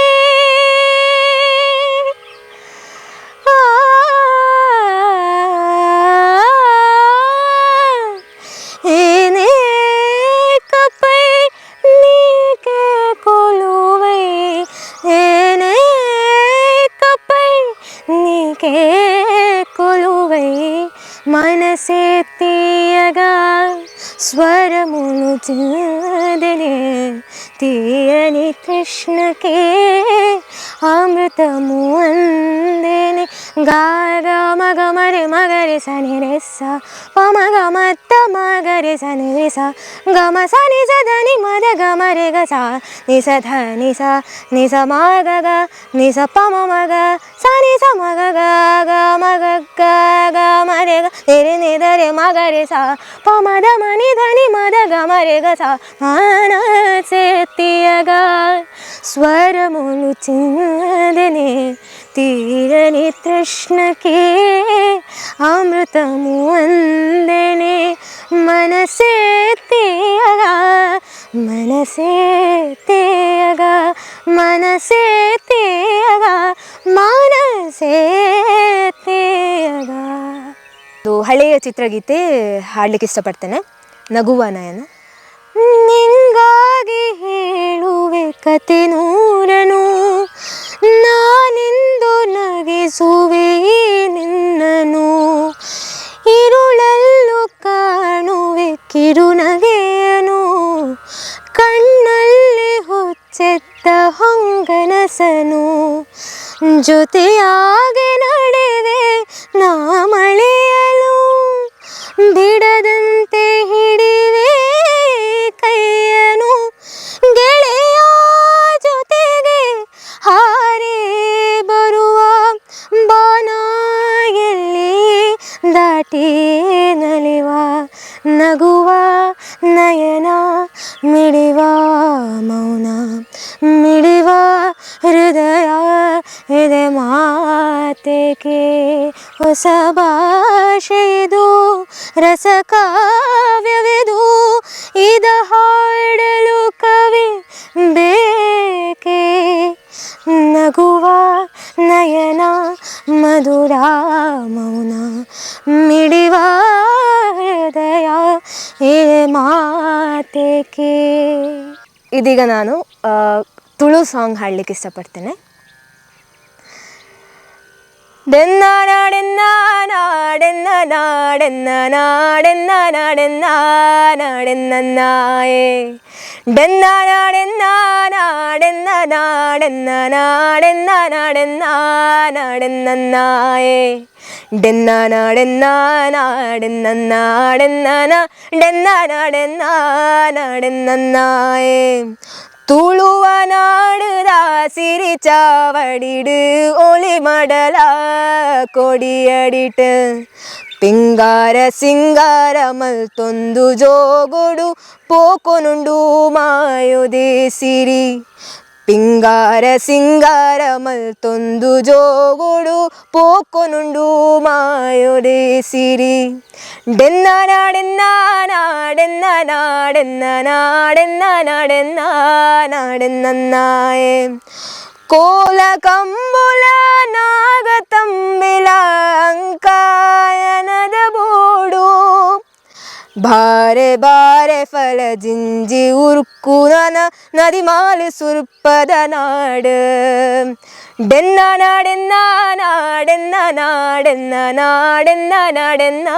మనసే తీయగా స్వరములు చిందిని తీయని కృష్ణకి అమృతము అందిని ಗ ಗ ಮ ಗ ಮ ರೆ ಸ ನಿ ರೆ ಸ ಪ ಮ ಗ ಮ ತ ಮ ಗ ರೆ ಸ ನಿ ರೆ ಸ ಗ ಮ ಸ ನಿ ಸ ಧ ನಿ ಮ ದ ಗ ಮ ರೆ ಗ ಸ ನಿ ಸ ಧ ನಿ ಸ ಮ ಗ ಗ ನಿ ಸ ಪ ಮ ಮ ಗ ಸ ನಿ ಸ ಮ ಗ ಗ ಗ ಮ ಗ ಗ ಗ ಮ ರೆ ಗ ನಿ ರೆ ನಿ ದ ರೆ ಮ ಗ ರೆ ಸ ಪ ಮ ದ ಮ ನಿ ಧ ನಿ ಮ ದ ಗ ಮ ರೆ ಗ ಸ మనసే తీయగా స్వరములు చిందనే తీరని తృష్ణకే అమృతము అందనే మనసే తీయగా మనసే తీయగా మనసే తీయగా మనసೇ తీయగా. ಇದು ಹಳೆಯ ಚಿತ್ರಗೀತೆ ಹಾಡಲಿಕ್ಕೆ ಇಷ್ಟಪಡ್ತೇನೆ. ನಗುವ ನಯನ. ನಿಂಗಾಗಿ ಹೇಳುವೆ ಕತೆ ನೂರನು, ನಾನೆಂದು ನಗಿಸುವೆ ನಿನ್ನನು, ಇರುಳಲ್ಲೂ ಕಾಣುವೆ ಕಿರುನಗೆಯನು, ಕಣ್ಣಲ್ಲಿ ಹುಚ್ಚೆತ್ತ ಹೊಂಗನಸನು, ಜೊತೆಯಾಗಿ ನಡೆವೆ ನಾ ಮಳೆಯಲು, ಬಿಡದಂತೆ ಹಿಡಿವೆ ಕೈಯನು, ಗೆಳೆಯ ಜೊತೆಗೆ ಹಾರಿ ಬರುವ ಬಾನ ಎಲ್ಲಿ ದಾಟಿ ನಲಿವ, ನಗುವ ನಯನ ಮಿಡಿವ ಮೌನ, ಮಿಡಿವ ಹೃದಯ ಇದೆ ಮಾತೆಗೆ, ಹೊಸ ಭಾಷೆಯಿದು ರಸ ಕಾವ್ಯವಿದು, ಇದ ಹಾಡಲು ಕವಿ ಬೇಕೆ, ನಗುವ ನಯನ ಮಧುರ ಮೌನ, ಮಿಡಿವ ಹೃದಯ ಇದೆ ಮಾತೆಗೆ. ಇದೀಗ ನಾನು ತುಳು ಸಾಂಗ್ ಹಾಡಲಿಕ್ಕೆ ಇಷ್ಟಪಡ್ತೇನೆ. ಡೆನ್ನ ನಾಡೆನ್ನ ನಾಡೆನ್ನ ನಾಡೆನ್ನ ನಾಡೆನ್ನ ನಾಡೆನ್ನ ನಾಡೆನ್ನ ನಾಯೇ, ಡೆನ್ನ ನಾಡೆನ್ನ ನಾಡೆನ್ನ ನಾಡೆನ್ನ ನಾಡೆನ್ನ ನಾಡೆನ್ನ ನಾಡೆನ್ನ ನಾಯೇ, ಡೆನ್ನ ನಾಡೆನ್ನ ನಾಡೆನ್ನ ನಾಡೆನ್ನ ನಾಡೆನ್ನ ನಾಡೆನ್ನ ನಾಡೆನ್ನ ನಾಯೇ, ತುಳುವ ನಾಡುದ ಸಿರಿ ಚಾವಡಿಡು ಒಳಿ ಮಡಲ ಕೊಡಿಯಡಿಟ್, ಪಿಂಗಾರ ಸಿಂಗಾರ ಮಲ್ತೊಂದು ಜೋಗುಡು ಪೋಕೊನುಂಡು ಮಾಯೋದೆ ಸಿರಿ, ಪಿಂಗಾರ ಸಿಂಗಾರ ಮಲ್ತೊಂದು ಜೋಗುಡು ಪೋಕೊನುಂಡು ಮಾಯೋದೆ ಸಿರಿ, ಡೆನ್ನ ನಾಡೆನ್ನ ನಾಡೆನ್ನ ನಾಡೆನ್ನ ನಾಡೆನ್ನ ನಾಡೆನ್ನ ನಾಡೆನ್ನ ನಾಯೇ, ಕೋಲ ಕಂಬುಲ ನಾಗ ತಂಬಿಲ ಅಂಕಾಯನದ ಬೋಡು, ಬಾರೆ ಬಾರೆ ಫಲ ಜಿಂಜಿ ಉರುಕು ನನ ನದಿ ಮಾಲು ಸುರ್ಪದ ನಾಡು, ಡೆನ್ನ ನಾಡೆನ್ನ ನಾಡೆನ್ನ ನಾಡೆನ್ನ ನಾಡೆನ್ನ ನಾಡೆನ್ನ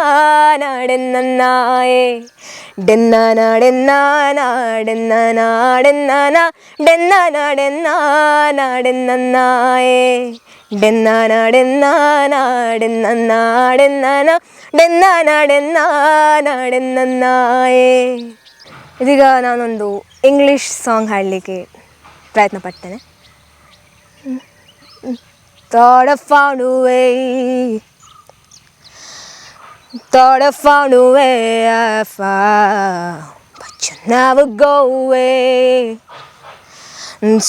ನಾಡೆನ್ನ ನಾಯೇ, ಡೆನ್ನ ನಾಡೆನ್ನ ನಾಡೆನ್ನ ನಾಡೆನ್ನ ನಾಡೆನ್ನ ನಾಡೆನ್ನ ನಾಡೆನ್ನ ನಾಯೇ, ಡೆನ್ನ ನಾಡೆನ್ನ ನಾಡೆನ್ನ ನಾಡೆನ್ನ ನಾಡೆನ್ನ ನಾಡೆನ್ನ ನಾಡೆನ್ನ ನಾಯೇ. ಇದೀಗ ನಾನೊಂದು ಇಂಗ್ಲೀಷ್ ಸಾಂಗ್ ಹಾಡಲಿಕ್ಕೆ ಪ್ರಯತ್ನ ಪಡ್ತೇನೆ. Thought I found a way, thought I found a way I found, but you never go away,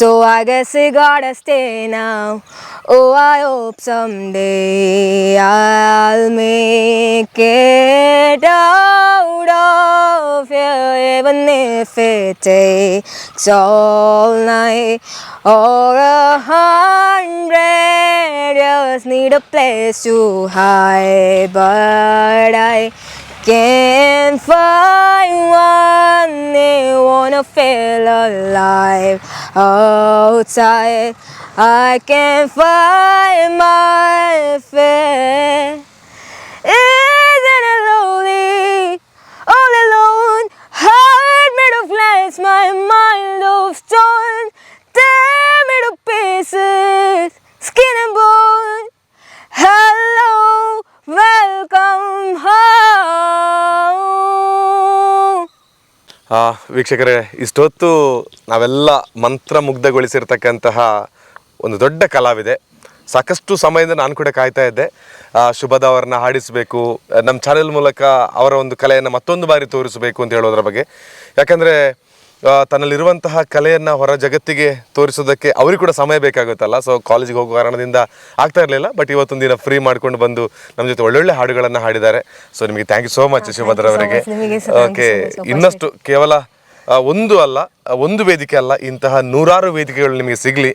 so I guess I gotta stay now. Oh, I hope someday I'll make it out of here, even if it takes all night or 100 years. Need a place to hide, but I can't find one. They wanna feel alive outside. I can't find my fear. Isn't it lonely, all alone? Heart made of glass, my mind of stone. Tear me to pieces, skin and bone. ವೀಕ್ಷಕರೇ, ಇಷ್ಟೊತ್ತು ನಾವೆಲ್ಲ ಮಂತ್ರಮುಗ್ಧಗೊಳಿಸಿರ್ತಕ್ಕಂತಹ ಒಂದು ದೊಡ್ಡ ಕಲಾವಿದೆ. ಸಾಕಷ್ಟು ಸಮಯದಿಂದ ನಾನು ಕೂಡ ಕಾಯ್ತಾ ಇದ್ದೆ ಶುಭದ ಅವ್ರನ್ನ ಹಾಡಿಸಬೇಕು, ನಮ್ಮ ಚಾನೆಲ್ ಮೂಲಕ ಅವರ ಒಂದು ಕಲೆಯನ್ನು ಮತ್ತೊಂದು ಬಾರಿ ತೋರಿಸಬೇಕು ಅಂತ ಹೇಳೋದ್ರ ಬಗ್ಗೆ. ಯಾಕಂದರೆ ತನ್ನಲ್ಲಿರುವಂತಹ ಕಲೆಯನ್ನು ಹೊರ ಜಗತ್ತಿಗೆ ತೋರಿಸೋದಕ್ಕೆ ಅವ್ರಿಗೆ ಕೂಡ ಸಮಯ ಬೇಕಾಗುತ್ತಲ್ಲ. ಸೊ ಕಾಲೇಜಿಗೆ ಹೋಗೋ ಕಾರಣದಿಂದ ಆಗ್ತಾ ಇರಲಿಲ್ಲ. ಬಟ್ ಇವತ್ತೊಂದು ದಿನ ಫ್ರೀ ಮಾಡ್ಕೊಂಡು ಬಂದು ನಮ್ಮ ಜೊತೆ ಒಳ್ಳೊಳ್ಳೆ ಹಾಡುಗಳನ್ನು ಹಾಡಿದ್ದಾರೆ. ಸೊ ನಿಮಗೆ ಥ್ಯಾಂಕ್ ಯು ಸೋ ಮಚ್ ಶುಭದ್ರವರಿಗೆ. ಓಕೆ, ಇನ್ನಷ್ಟು ಕೇವಲ ಒಂದು ಅಲ್ಲ, ಒಂದು ವೇದಿಕೆ ಅಲ್ಲ, ಇಂತಹ ನೂರಾರು ವೇದಿಕೆಗಳು ನಿಮಗೆ ಸಿಗಲಿ,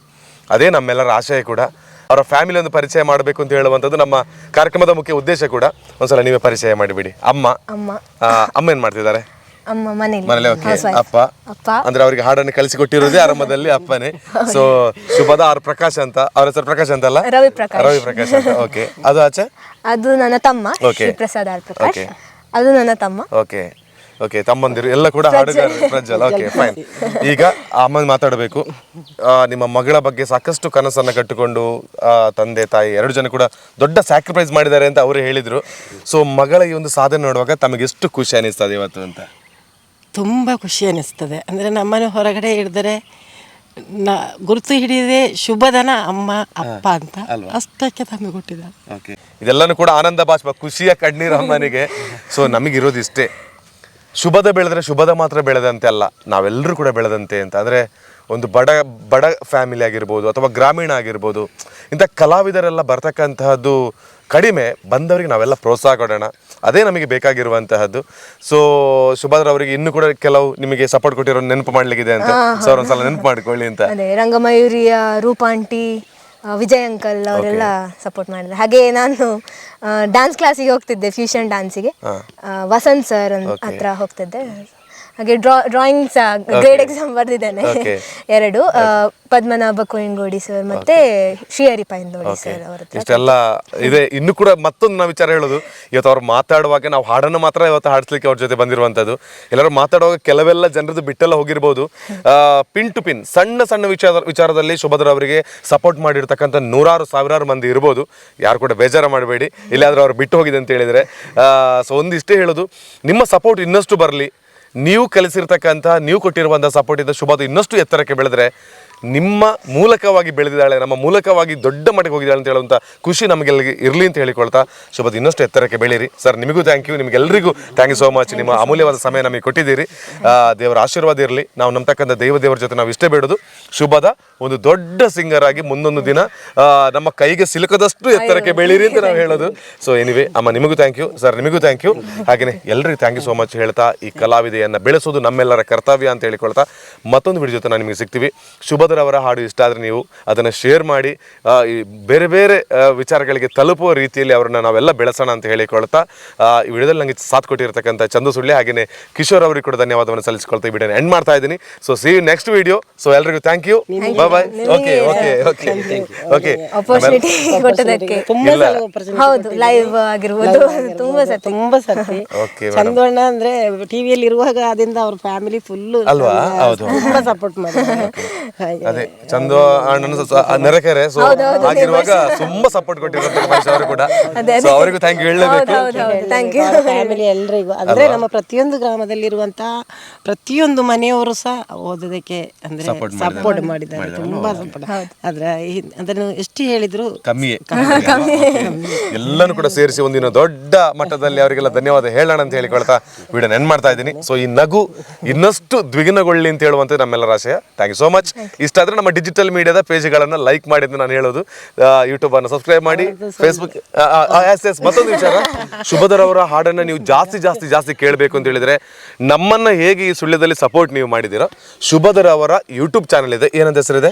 ಅದೇ ನಮ್ಮೆಲ್ಲರ ಆಶಯ ಕೂಡ. ಅವರ ಫ್ಯಾಮಿಲಿ ಒಂದು ಪರಿಚಯ ಮಾಡಬೇಕು ಅಂತ ಹೇಳುವಂಥದ್ದು ನಮ್ಮ ಕಾರ್ಯಕ್ರಮದ ಮುಖ್ಯ ಉದ್ದೇಶ ಕೂಡ. ಒಂದ್ಸಲ ನೀವೇ ಪರಿಚಯ ಮಾಡಿಬಿಡಿ. ಅಮ್ಮ ಏನ್ ಮಾಡ್ತಿದ್ದಾರೆ? ಅಮ್ಮ ಮನೇಲಿ. ಓಕೆ, ಅಪ್ಪ ಅಂದ್ರೆ ಅವರಿಗೆ ಹಾಡನ್ನು ಕಲಿಸಿಕೊಟ್ಟಿರೋದೇ ಆರಂಭದಲ್ಲಿ ಅಪ್ಪನೇ. ಸೊ ಶುಭದ ಆರ್ ಪ್ರಕಾಶ್ ಅಂತ, ಅವ್ರ ಹೆಸರು ಪ್ರಕಾಶ್ ಅಂತ ಅಲ್ಲ, ರವಿ ಪ್ರಕಾಶ್ ಅಂತ. ಓಕೆ, ಅದು ಆಚೆ ಅದು ನನ್ನ ತಮ್ಮ ಪ್ರಸಾದ್ ಆರ್ ಪ್ರಕಾಶ್, ಅದು ನನ್ನ ತಮ್ಮ. ಓಕೆ ಓಕೆ, ತಮ್ಮಂದಿರು ಎಲ್ಲ ಕೂಡ ಹಾಡುಗಾರರು. ಪ್ರಜ್ವಲ್. Okay, fine. ಈಗ ಅಮ್ಮ ಮಾತಾಡಬೇಕು. ನಿಮ್ಮ ಮಗಳ ಬಗ್ಗೆ ಸಾಕಷ್ಟು ಕನಸನ್ನು ಕಟ್ಟಿಕೊಂಡು ತಂದೆ ತಾಯಿ ಎರಡು ಜನ ಕೂಡ ದೊಡ್ಡ ಸ್ಯಾಕ್ರಿಫೈಸ್ ಮಾಡಿದ್ದಾರೆ ಅಂತ ಅವರು ಹೇಳಿದರು. ಸೊ ಮಗಳ ಈ ಒಂದು ಸಾಧನೆ ನೋಡುವಾಗ ತಮಗೆ ಎಷ್ಟು ಖುಷಿ ಅನಿಸ್ತದೆ ಇವತ್ತು ಅಂತ? ತುಂಬ ಖುಷಿ ಅನ್ನಿಸ್ತದೆ. ಅಂದರೆ ನಮ್ಮನೆ ಹೊರಗಡೆ ಹಿಡಿದರೆ ಗುರುತು ಹಿಡಿಯದೆ ಶುಭದನ ಅಮ್ಮ ಅಪ್ಪ ಅಂತ ಅಷ್ಟಕ್ಕೆ ತಂದು ಕೊಟ್ಟಿದ್ದಾರೆ. ಓಕೆ, ಇದೆಲ್ಲನೂ ಕೂಡ ಆನಂದ ಬಾಷ್ಪ, ಖುಷಿಯ ಕಣ್ಣೀರು ಅಮ್ಮನಿಗೆ. ಸೊ ನಮಗಿರೋದು ಇಷ್ಟೇ, ಶುಭದ ಬೆಳೆದ್ರೆ ಶುಭದ ಮಾತ್ರ ಬೆಳೆದಂತೆ ಅಲ್ಲ, ನಾವೆಲ್ಲರೂ ಕೂಡ ಬೆಳೆದಂತೆ ಅಂತ. ಅಂದರೆ ಒಂದು ಬಡ ಫ್ಯಾಮಿಲಿ ಆಗಿರ್ಬೋದು ಅಥವಾ ಗ್ರಾಮೀಣ ಆಗಿರ್ಬೋದು, ಇಂಥ ಕಲಾವಿದರೆಲ್ಲ ಬರ್ತಕ್ಕಂತಹದ್ದು ಕಡಿಮೆ. ಬಂದವರಿಗೆ ನಾವೆಲ್ಲ ಪ್ರೋತ್ಸಾಹ ಕೊಡೋಣ, ಅದೇ ನಮಗೆ ಬೇಕಾಗಿರುವಂತಹದ್ದು. ಸೊ ಶುಭದ್ರವರಿಗೆ ಇನ್ನೂ ಕೂಡ ಕೆಲವು ನಿಮಗೆ ಸಪೋರ್ಟ್ ಕೊಟ್ಟಿರೋ ನೆನಪು ಮಾಡ್ಲಿಕ್ಕಿದೆ ಅಂತ. ಸೊ ಒಂದ್ಸಲ ನೆನಪು ಮಾಡ್ಕೊಳ್ಳಿ ಅಂತ. ರಂಗಮಯೂರಿಯ ರೂಪಾಂಟಿ, ವಿಜಯ್ ಅಂಕಲ್ ಅವರೆಲ್ಲ ಸಪೋರ್ಟ್ ಮಾಡಿದ್ರು. ಹಾಗೆ ನಾನು ಡ್ಯಾನ್ಸ್ ಕ್ಲಾಸಿಗೆ ಹೋಗ್ತಿದ್ದೆ, ಫ್ಯೂಷನ್ ಡ್ಯಾನ್ಸಿಗೆ. ವಸಂತ್ ಸರ್ ಹತ್ರ ಹೋಗ್ತಿದ್ದೆ. ಹಾಗೆ ಡ್ರಾಯಿಂಗ್ಸ್ ಗ್ರೇಡ್ ಎಕ್ಸಾಮ್ ಬರ್ದಿದ್ದೇನೆ 2, ಪದ್ಮನಾಭ ಕೋಯಿಂಗೋಡಿ ಸರ್ ಮತ್ತೆ ಶ್ರೀಹರಿ ಪೈಂದೋಡಿ ಸರ್ ಅವರ ಹತ್ರ. ಇಷ್ಟೆಲ್ಲ ಇದೆ. ಇನ್ನು ಕೂಡ ಮತ್ತೊಂದು ನಾವು ವಿಚಾರ ಹೇಳೋದು, ಇವತ್ತು ಅವ್ರು ಮಾತಾಡುವಾಗ ನಾವು ಹಾಡನ್ನು ಮಾತ್ರ ಇವತ್ತು ಹಾಡಿಸ್ಲಿಕ್ಕೆ ಅವ್ರ ಜೊತೆ ಬಂದಿರುವಂಥದ್ದು. ಎಲ್ಲರೂ ಮಾತಾಡುವಾಗ ಕೆಲವೆಲ್ಲ ಜನರದ್ದು ಬಿಟ್ಟೆಲ್ಲ ಹೋಗಿರ್ಬೋದು. ಪಿನ್ ಟು ಪಿನ್ ಸಣ್ಣ ಸಣ್ಣ ವಿಚಾರದಲ್ಲಿ ಶುಭದ್ರ ಅವರಿಗೆ ಸಪೋರ್ಟ್ ಮಾಡಿರ್ತಕ್ಕಂಥ ನೂರಾರು ಸಾವಿರಾರು ಮಂದಿ ಇರ್ಬೋದು. ಯಾರು ಕೂಡ ಬೇಜಾರು ಮಾಡಬೇಡಿ, ಇಲ್ಲಾಂದ್ರೆ ಅವ್ರು ಬಿಟ್ಟು ಹೋಗಿದೆ ಅಂತ ಹೇಳಿದರೆ. ಸೊ ಒಂದಿಷ್ಟೇ ಹೇಳೋದು, ನಿಮ್ಮ ಸಪೋರ್ಟ್ ಇನ್ನಷ್ಟು ಬರಲಿ. ನೀವು ಕಲಿಸಿರ್ತಕ್ಕಂಥ, ನೀವು ಕೊಟ್ಟಿರುವಂಥ ಸಪೋರ್ಟಿಂದ ಶುಭದ ಇನ್ನಷ್ಟು ಎತ್ತರಕ್ಕೆ ಬೆಳೆದ್ರೆ, ನಿಮ್ಮ ಮೂಲಕವಾಗಿ ಬೆಳೆದಿದ್ದಾಳೆ, ನಮ್ಮ ಮೂಲಕವಾಗಿ ದೊಡ್ಡ ಮಟ್ಟಿಗೆ ಹೋಗಿದ್ದಾಳೆ ಅಂತ ಹೇಳುವಂಥ ಖುಷಿ ನಮಗೆಲ್ಲರಿಗೆ ಇರಲಿ ಅಂತ ಹೇಳಿಕೊಳ್ತಾ, ಶುಭದ ಇನ್ನಷ್ಟು ಎತ್ತರಕ್ಕೆ ಬೆಳೀರಿ. ಸರ್ ನಿಮಗೂ ಥ್ಯಾಂಕ್ ಯು, ನಿಮಗೆಲ್ಲರಿಗೂ ಥ್ಯಾಂಕ್ ಯು ಸೋ ಮಚ್. ನಿಮ್ಮ ಅಮೂಲ್ಯವಾದ ಸಮಯ ನಮಗೆ ಕೊಟ್ಟಿದ್ದೀರಿ. ದೇವರ ಆಶೀರ್ವಾದ ಇರಲಿ. ನಾವು ನಂಬತಕ್ಕಂಥ ದೇವರ ಜೊತೆ ನಾವು ಇಷ್ಟೇ ಬೇಡೋದು, ಶುಭದ ಒಂದು ದೊಡ್ಡ ಸಿಂಗರ್ ಆಗಿ ಮುಂದೊಂದು ದಿನ ನಮ್ಮ ಕೈಗೆ ಸಿಲುಕದಷ್ಟು ಎತ್ತರಕ್ಕೆ ಬೆಳೀರಿ ಅಂತ ನಾವು ಹೇಳೋದು. ಸೊ ಎನಿವೆ ಅಮ್ಮ, ನಿಮಗೂ ಥ್ಯಾಂಕ್ ಯು, ಸರ್ ನಿಮಗೂ ಥ್ಯಾಂಕ್ ಯು. ಹಾಗೆಯೇ ಎಲ್ಲರಿಗೂ ಥ್ಯಾಂಕ್ ಯು ಸೋ ಮಚ್ ಹೇಳ್ತಾ, ಈ ಕಲಾವಿದೆಯನ್ನು ಬೆಳೆಸೋದು ನಮ್ಮೆಲ್ಲರ ಕರ್ತವ್ಯ ಅಂತ ಹೇಳಿಕೊಳ್ತಾ, ಮತ್ತೊಂದು ವಿಡಿಯೋ ಜೊತೆ ನಾನು ನಿಮಗೆ ಸಿಗ್ತೀವಿ. ಶುಭದ್ರವರ ಹಾಡು ಇಷ್ಟ ಆದರೆ ನೀವು ಅದನ್ನು ಶೇರ್ ಮಾಡಿ, ಈ ಬೇರೆ ಬೇರೆ ವಿಚಾರಗಳಿಗೆ ತಲುಪುವ ರೀತಿಯಲ್ಲಿ ಅವರನ್ನು ನಾವೆಲ್ಲ ಬೆಳೆಸೋಣ ಅಂತ ಹೇಳಿಕೊಳ್ತಾ, ಈ ವಿಡಿಯೋದಲ್ಲಿ ನನಗೆ ಸಾಥ್ ಕೊಟ್ಟಿರ್ತಕ್ಕಂಥ ಚಂದು ಸುಳ್ಳಿ ಹಾಗೆಯೇ ಕಿಶೋರ್ ಅವರಿಗೆ ಕೂಡ ಧನ್ಯವಾದವನ್ನು ಸಲ್ಲಿಸಿಕೊಳ್ತಾ ಈ ವಿಡಿಯೋನ ಎಂಡ್ ಮಾಡ್ತಾ ಇದ್ದೀನಿ. So see you next video. So ಎಲ್ಲರಿಗೂ thank you, bye bye. Okay okay okay okay, opportunity ಕೊಟ್ಟದಕ್ಕೆ. ಹೌದು, ಲೈವ್ ಆಗಿರ್ಬೋದು ತುಂಬ ಸರ್ತಿ ಚಂದಣ್ಣ ಅಂದ್ರೆ ಟಿವಿಯಲ್ಲಿ ಇರುವಾಗ ಅದರಿಂದ ಅವ್ರ ಫ್ಯಾಮಿಲಿ ಫುಲ್ ಅಲ್ವಾ? ಹೌದು, ತುಂಬಾ ಸಪೋರ್ಟ್ ಮಾಡಿದ್ದಾರೆ. ಅದೇ ಚಂದು ಅಣ್ಣನ ನೆರೆಕೆರೆ. ಸೊ ಆಗಿರುವಾಗ ತುಂಬಾ ಸಪೋರ್ಟ್ ಕೊಟ್ಟಿರುವಂತ ಅವರು ಕೂಡ. ಸೊ ಅವರಿಗೂ ಥ್ಯಾಂಕ್ ಯು ಹೇಳಲೇಬೇಕು. ಫ್ಯಾಮಿಲಿ ಎಲ್ರಿಗೂ, ಅಂದ್ರೆ ನಮ್ಮ ಪ್ರತಿಯೊಂದು ಗ್ರಾಮದಲ್ಲಿರುವಂತ ಪ್ರತಿಯೊಂದು ಮನೆಯವರು ಸಹ ಓದೋದಕ್ಕೆ ಅಂದ್ರೆ ಸಪೋರ್ಟ್ ಮಾಡಿದ್ದಾರೆ, ತುಂಬಾ ಸಪೋರ್ಟ್. ಆದ್ರೆ ಅದನ್ನು ಎಷ್ಟು ಹೇಳಿದ್ರು ಕಮ್ಮಿಯೇ. ಎಲ್ಲನೂ ಕೂಡ ಸೇರಿಸಿ ಒಂದಿನ ದೊಡ್ಡ ಮಟ್ಟದಲ್ಲಿ ಅವರಿಗೆಲ್ಲ ಧನ್ಯವಾದ ಹೇಳೋಣ ಅಂತ ಹೇಳಿಕೊಳ್ತಾ ವಿಡಿಯೋ ಎಂಡ್ ಮಾಡ್ತಾ ಇದ್ದೀನಿ. ಸೊ ಈ ನಗು ಇನ್ನಷ್ಟು ದ್ವಿಗುಣಗೊಳ್ಳಿ ಅಂತ ಹೇಳುವಂತ ನಮ್ಮೆಲ್ಲರ ಆಶಯ. Thank you so much. ಇಷ್ಟ ಆದ್ರೆ ನಮ್ಮ ಡಿಜಿಟಲ್ ಮೀಡಿಯಾದ ಪೇಜ್ಗಳನ್ನು ಲೈಕ್ ಮಾಡಿ ಅಂತ ನಾನು ಹೇಳೋದು. ಯೂಟ್ಯೂಬ್ ಅನ್ನು ಸಬ್ಸ್ಕ್ರೈಬ್ ಮಾಡಿ, ಫೇಸ್ಬುಕ್. ಮತ್ತೊಂದು ವಿಚಾರ, ಶುಭದರವರ ಹಾಡನ್ನು ನೀವು ಜಾಸ್ತಿ ಜಾಸ್ತಿ ಜಾಸ್ತಿ ಕೇಳಬೇಕು ಅಂತ ಹೇಳಿದ್ರೆ, ನಮ್ಮನ್ನ ಹೇಗೆ ಈ ಸುಳ್ಯದಲ್ಲಿ ಸಪೋರ್ಟ್ ನೀವು ಮಾಡಿದ್ದೀರಾ, ಶುಭದರವರ ಯೂಟ್ಯೂಬ್ ಚಾನಲ್ ಇದೆ. ಏನಂತ ಹೆಸರಿದೆ?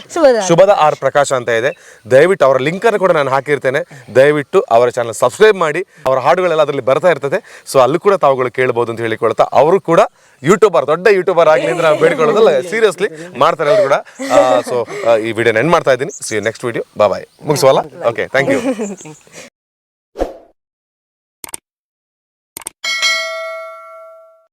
ಶುಭದ ಆರ್ ಪ್ರಕಾಶ್ ಅಂತ ಇದೆ. ದಯವಿಟ್ಟು ಅವರ ಲಿಂಕ್ ಅನ್ನು ಕೂಡ ನಾನು ಹಾಕಿರ್ತೇನೆ. ದಯವಿಟ್ಟು ಅವರ ಚಾನಲ್ ಸಬ್ಸ್ಕ್ರೈಬ್ ಮಾಡಿ, ಅವರ ಹಾಡುಗಳೆಲ್ಲ ಅದರಲ್ಲಿ ಬರ್ತಾ ಇರ್ತದೆ. ಸೊ ಅಲ್ಲೂ ಕೂಡ ತಾವುಗಳು ಕೇಳಬಹುದು ಅಂತ ಹೇಳಿಕೊಳ್ತಾ, ಅವರು ಕೂಡ ಯೂಟ್ಯೂಬರ್, ದೊಡ್ಡ ಯೂಟ್ಯೂಬರ್ ಆಗಲಿ ಅಂತ ನಾವು ಬೇಡ್ಕೊಳ್ಳೋದಲ್ಲ, ಸೀರಿಯಸ್ಲಿ ಮಾಡ್ತಾರೆ ಅವರು ಕೂಡ. ಸೊ ಈ ವಿಡಿಯೋನ ಎಂಡ್ ಮಾಡ್ತಾ ಇದ್ದೀನಿ. See you next video. Bye. ಮುಗಿಸುವಲ್ಲ? Okay, thank you.